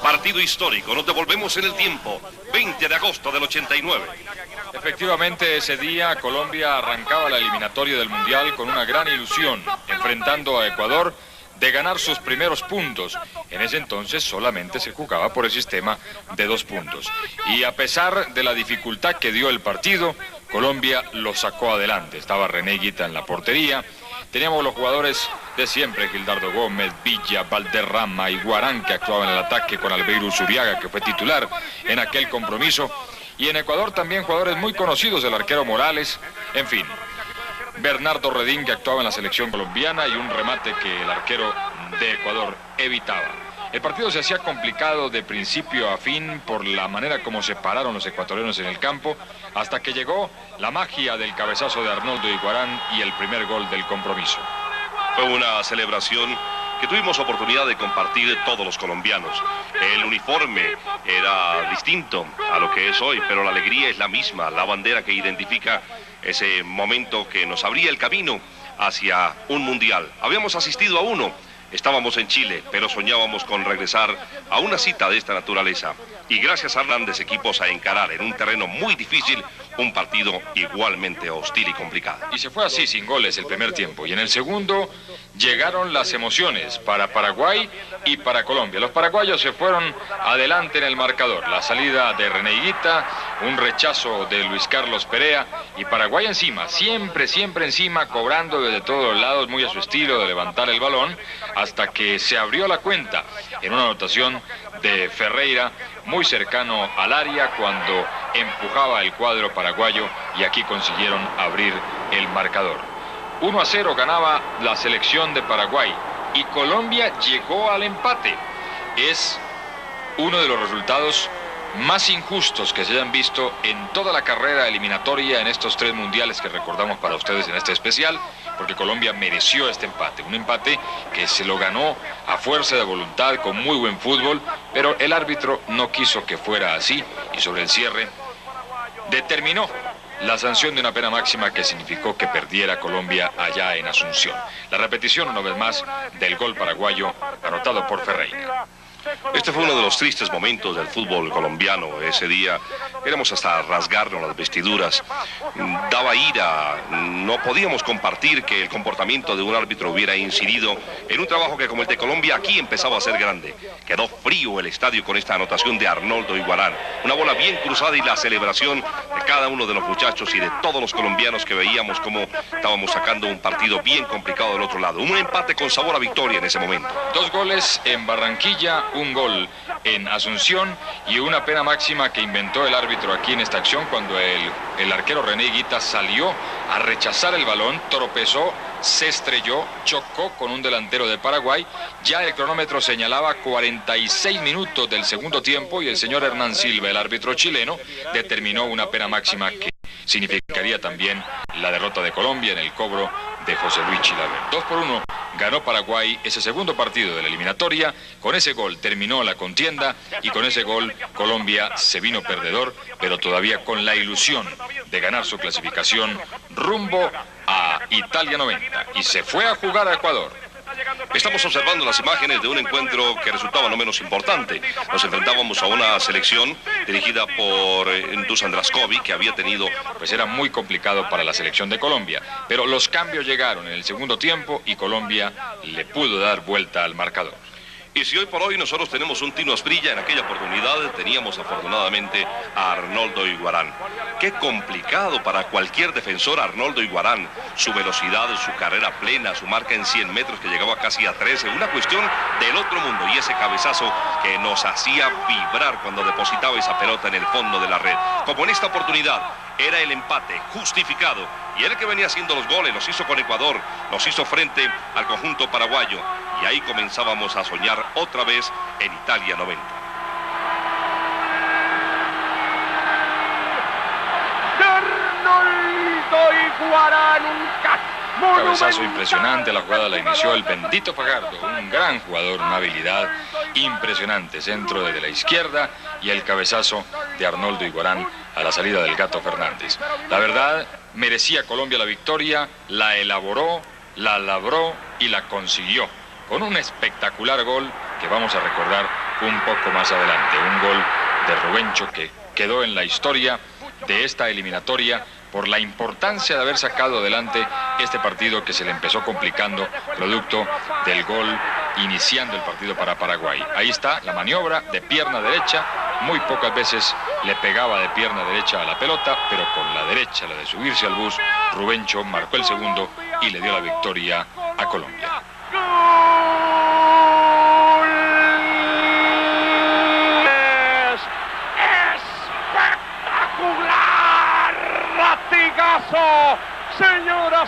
Partido histórico, nos devolvemos en el tiempo, 20 de agosto del 89. Efectivamente, ese día Colombia arrancaba la eliminatoria del Mundial con una gran ilusión, enfrentando a Ecuador de ganar sus primeros puntos. En ese entonces solamente se jugaba por el sistema de 2 puntos. Y a pesar de la dificultad que dio el partido, Colombia lo sacó adelante. Estaba René Higuita en la portería. Teníamos los jugadores de siempre, Gildardo Gómez, Villa, Valderrama y Guarán, que actuaban en el ataque, con Albeiro Zuriaga, que fue titular en aquel compromiso. Y en Ecuador también jugadores muy conocidos, el arquero Morales, en fin. Bernardo Redín, que actuaba en la selección colombiana, y un remate que el arquero de Ecuador evitaba. El partido se hacía complicado de principio a fin por la manera como se pararon los ecuatorianos en el campo, hasta que llegó la magia del cabezazo de Arnoldo Iguarán y el primer gol del compromiso. Fue una celebración que tuvimos oportunidad de compartir todos los colombianos. El uniforme era distinto a lo que es hoy, pero la alegría es la misma, la bandera que identifica ese momento que nos abría el camino hacia un mundial. Habíamos asistido a uno, estábamos en Chile, pero soñábamos con regresar a una cita de esta naturaleza. Y gracias a grandes equipos a encarar en un terreno muy difícil un partido igualmente hostil y complicado. Y se fue así, sin goles, el primer tiempo. Y en el segundo llegaron las emociones para Paraguay y para Colombia. Los paraguayos se fueron adelante en el marcador. La salida de René Higuita, un rechazo de Luis Carlos Perea, y Paraguay encima, siempre encima, cobrando desde todos los lados, muy a su estilo de levantar el balón, hasta que se abrió la cuenta en una anotación de Ferreira, muy cercano al área, cuando empujaba el cuadro paraguayo, y aquí consiguieron abrir el marcador. 1-0 ganaba la selección de Paraguay y Colombia llegó al empate. Es uno de los resultados más injustos que se hayan visto en toda la carrera eliminatoria en estos 3 mundiales que recordamos para ustedes en este especial, porque Colombia mereció este empate, un empate que se lo ganó a fuerza de voluntad, con muy buen fútbol, pero el árbitro no quiso que fuera así, y sobre el cierre determinó la sanción de una pena máxima que significó que perdiera Colombia allá en Asunción. La repetición, una vez más, del gol paraguayo anotado por Ferreira. Este fue uno de los tristes momentos del fútbol colombiano. Ese día queremos hasta rasgarnos las vestiduras. Daba ira, no podíamos compartir que el comportamiento de un árbitro hubiera incidido en un trabajo que, como el de Colombia, aquí empezaba a ser grande. Quedó frío el estadio con esta anotación de Arnoldo Iguarán. Una bola bien cruzada y la celebración de cada uno de los muchachos y de todos los colombianos que veíamos cómo estábamos sacando un partido bien complicado del otro lado. Un empate con sabor a victoria en ese momento. 2 goles en Barranquilla, un gol en Asunción y una pena máxima que inventó el árbitro aquí en esta acción, cuando el arquero René Higuita salió a rechazar el balón, tropezó, se estrelló, chocó con un delantero de Paraguay. Ya el cronómetro señalaba 46 minutos del segundo tiempo y el señor Hernán Silva, el árbitro chileno, determinó una pena máxima que significaría también la derrota de Colombia en el cobro de José Luis Chilaver. 2-1 ganó Paraguay ese segundo partido de la eliminatoria. Con ese gol terminó la contienda y con ese gol Colombia se vino perdedor, pero todavía con la ilusión de ganar su clasificación rumbo a Italia 90, y se fue a jugar a Ecuador. Estamos observando las imágenes de un encuentro que resultaba no menos importante. Nos enfrentábamos a una selección dirigida por Dusan Draskovic, que había tenido... Pues era muy complicado para la selección de Colombia, pero los cambios llegaron en el segundo tiempo y Colombia le pudo dar vuelta al marcador. Y si hoy por hoy nosotros tenemos un Tino Asprilla, en aquella oportunidad teníamos afortunadamente a Arnoldo Iguarán. Qué complicado para cualquier defensor Arnoldo Iguarán. Su velocidad, su carrera plena, su marca en 100 metros que llegaba casi a 13. Una cuestión del otro mundo. Y ese cabezazo que nos hacía vibrar cuando depositaba esa pelota en el fondo de la red. Como en esta oportunidad era el empate justificado. Y él que venía haciendo los goles, los hizo con Ecuador, los hizo frente al conjunto paraguayo. Y ahí comenzábamos a soñar otra vez en Italia 90. Arnoldo Iguarán, un cabezazo impresionante. La jugada la inició el bendito Fajardo, un gran jugador, una habilidad impresionante. Centro desde la izquierda y el cabezazo de Arnoldo Iguarán a la salida del Gato Fernández. La verdad, merecía Colombia la victoria, la elaboró, la labró y la consiguió, con un espectacular gol que vamos a recordar un poco más adelante. Un gol de Rubencho que quedó en la historia de esta eliminatoria por la importancia de haber sacado adelante este partido que se le empezó complicando producto del gol iniciando el partido para Paraguay. Ahí está la maniobra de pierna derecha. Muy pocas veces le pegaba de pierna derecha a la pelota, pero con la derecha, la de subirse al bus, Rubencho marcó el segundo y le dio la victoria a Colombia.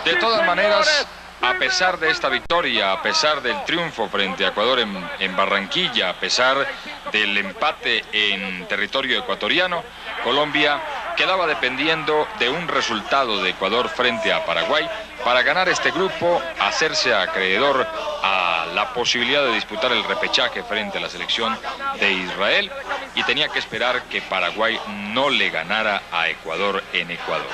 De todas maneras, a pesar de esta victoria, a pesar del triunfo frente a Ecuador en Barranquilla, a pesar del empate en territorio ecuatoriano, Colombia quedaba dependiendo de un resultado de Ecuador frente a Paraguay para ganar este grupo, hacerse acreedor a la posibilidad de disputar el repechaje frente a la selección de Israel, y tenía que esperar que Paraguay no le ganara a Ecuador en Ecuador.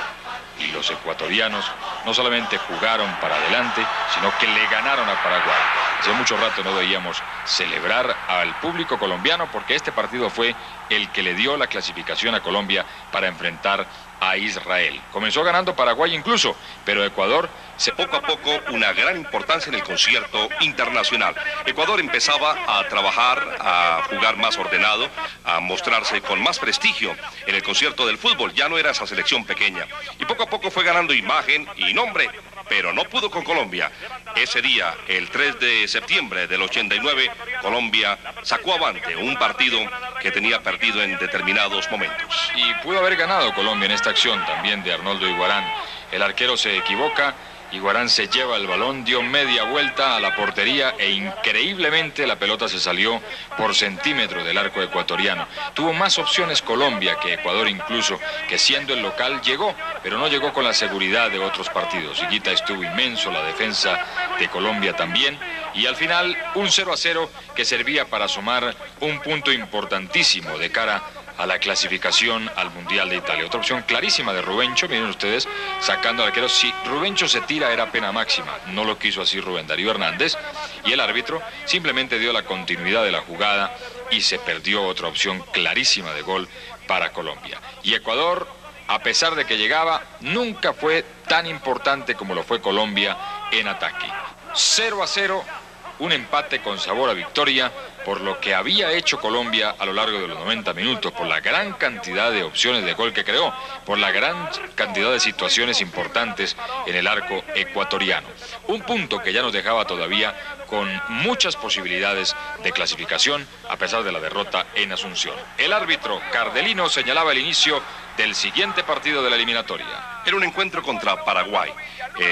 Y los ecuatorianos no solamente jugaron para adelante, sino que le ganaron a Paraguay. Hace mucho rato no veíamos celebrar al público colombiano, porque este partido fue el que le dio la clasificación a Colombia para enfrentar a Israel. Comenzó ganando Paraguay incluso, pero Ecuador poco a poco una gran importancia en el concierto internacional. Ecuador empezaba a trabajar, a jugar más ordenado, a mostrarse con más prestigio en el concierto del fútbol. Ya no era esa selección pequeña. Y poco a poco fue ganando imagen y nombre, pero no pudo con Colombia. Ese día, el 3 de septiembre del 89, Colombia sacó avante un partido que tenía perdido en determinados momentos. Y pudo haber ganado Colombia en esta acción también de Arnoldo Iguarán. El arquero se equivoca, Iguarán se lleva el balón, dio media vuelta a la portería e increíblemente la pelota se salió por centímetro del arco ecuatoriano. Tuvo más opciones Colombia que Ecuador incluso, que siendo el local llegó, pero no llegó con la seguridad de otros partidos. Higuita estuvo inmenso, la defensa de Colombia también, y al final un 0-0 que servía para sumar un punto importantísimo de cara a la clasificación al Mundial de Italia. Otra opción clarísima de Rubencho, miren ustedes, sacando al arquero. Si Rubencho se tira era pena máxima, no lo quiso así Rubén Darío Hernández, y el árbitro simplemente dio la continuidad de la jugada y se perdió otra opción clarísima de gol para Colombia. Y Ecuador, a pesar de que llegaba, nunca fue tan importante como lo fue Colombia en ataque. 0-0, un empate con sabor a victoria por lo que había hecho Colombia a lo largo de los 90 minutos, por la gran cantidad de opciones de gol que creó, por la gran cantidad de situaciones importantes en el arco ecuatoriano. Un punto que ya nos dejaba todavía con muchas posibilidades de clasificación a pesar de la derrota en Asunción. El árbitro Cardelino señalaba el inicio del siguiente partido de la eliminatoria. Era un encuentro contra Paraguay.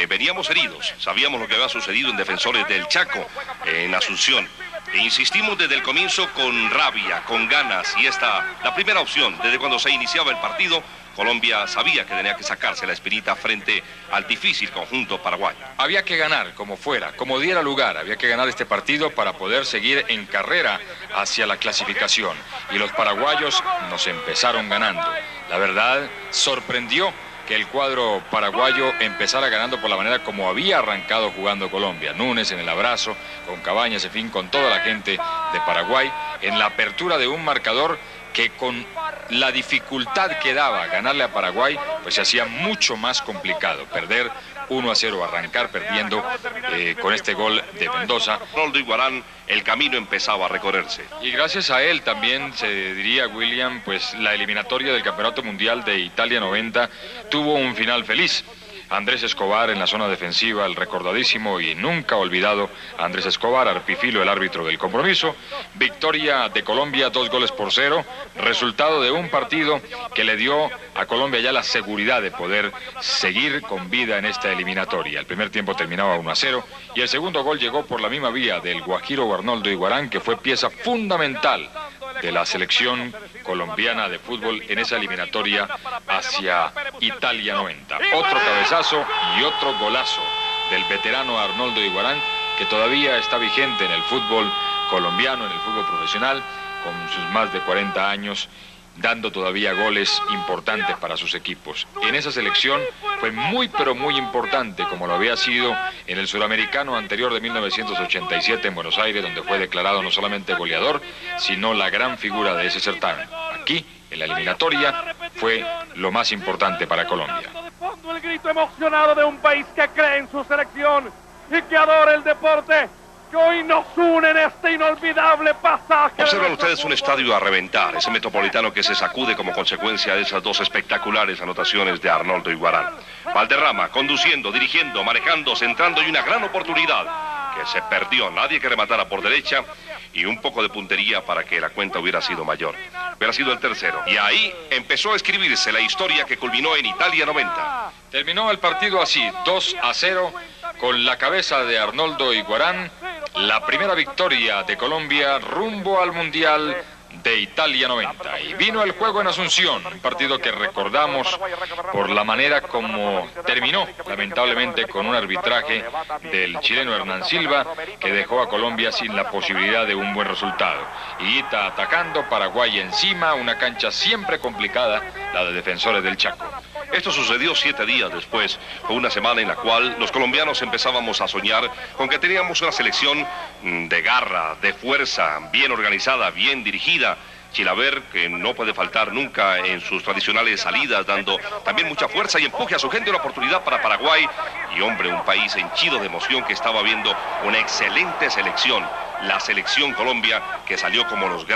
Veníamos heridos, sabíamos lo que había sucedido en Defensores del Chaco, en Asunción. E insistimos desde el comienzo con rabia, con ganas, y la primera opción. Desde cuando se iniciaba el partido, Colombia sabía que tenía que sacarse la espinita frente al difícil conjunto paraguayo. Había que ganar como fuera, como diera lugar, había que ganar este partido para poder seguir en carrera hacia la clasificación. Y los paraguayos nos empezaron ganando. La verdad, sorprendió que el cuadro paraguayo empezara ganando por la manera como había arrancado jugando Colombia. Núñez en el abrazo, con Cabañas, en fin, con toda la gente de Paraguay, en la apertura de un marcador que con la dificultad que daba ganarle a Paraguay, pues se hacía mucho más complicado. Perder 1-0, arrancar perdiendo con este gol de Mendoza. Arnoldo Iguarán, el camino empezaba a recorrerse. Y gracias a él también, se diría, William, pues la eliminatoria del Campeonato Mundial de Italia 90 tuvo un final feliz. Andrés Escobar en la zona defensiva, el recordadísimo y nunca olvidado Andrés Escobar, Arpifilo, el árbitro del compromiso. Victoria de Colombia, 2-0, resultado de un partido que le dio a Colombia ya la seguridad de poder seguir con vida en esta eliminatoria. El primer tiempo terminaba 1-0 y el segundo gol llegó por la misma vía del guajiro Arnoldo Iguarán, que fue pieza fundamental de la selección colombiana de fútbol en esa eliminatoria hacia Italia 90. Otro cabezazo y otro golazo del veterano Arnoldo Iguarán, que todavía está vigente en el fútbol colombiano, en el fútbol profesional, con sus más de 40 años, dando todavía goles importantes para sus equipos. En esa selección fue muy pero muy importante, como lo había sido en el suramericano anterior de 1987 en Buenos Aires, donde fue declarado no solamente goleador, sino la gran figura de ese certamen. Aquí, en la eliminatoria, fue lo más importante para Colombia. El grito emocionado de un país que cree en su selección y que adora el deporte, que hoy nos une en este inolvidable pasaje. Observan ustedes un estadio a reventar, ese Metropolitano que se sacude como consecuencia de esas dos espectaculares anotaciones de Arnoldo Iguarán. Valderrama conduciendo, dirigiendo, manejando, centrando, y una gran oportunidad que se perdió. Nadie que rematara por derecha y un poco de puntería para que la cuenta hubiera sido mayor. Hubiera sido el tercero. Y ahí empezó a escribirse la historia que culminó en Italia 90. Terminó el partido así, 2-0, con la cabeza de Arnoldo Iguarán, la primera victoria de Colombia rumbo al Mundial de Italia 90. Y vino el juego en Asunción, un partido que recordamos por la manera como terminó, lamentablemente con un arbitraje del chileno Hernán Silva, que dejó a Colombia sin la posibilidad de un buen resultado. Higuita atacando, Paraguay encima, una cancha siempre complicada, la de Defensores del Chaco. Esto sucedió 7 días después. Fue una semana en la cual los colombianos empezábamos a soñar con que teníamos una selección de garra, de fuerza, bien organizada, bien dirigida. Chilaver, que no puede faltar nunca en sus tradicionales salidas, dando también mucha fuerza y empuje a su gente, una oportunidad para Paraguay. Y hombre, un país henchido de emoción que estaba viendo una excelente selección, la selección Colombia, que salió como los grandes.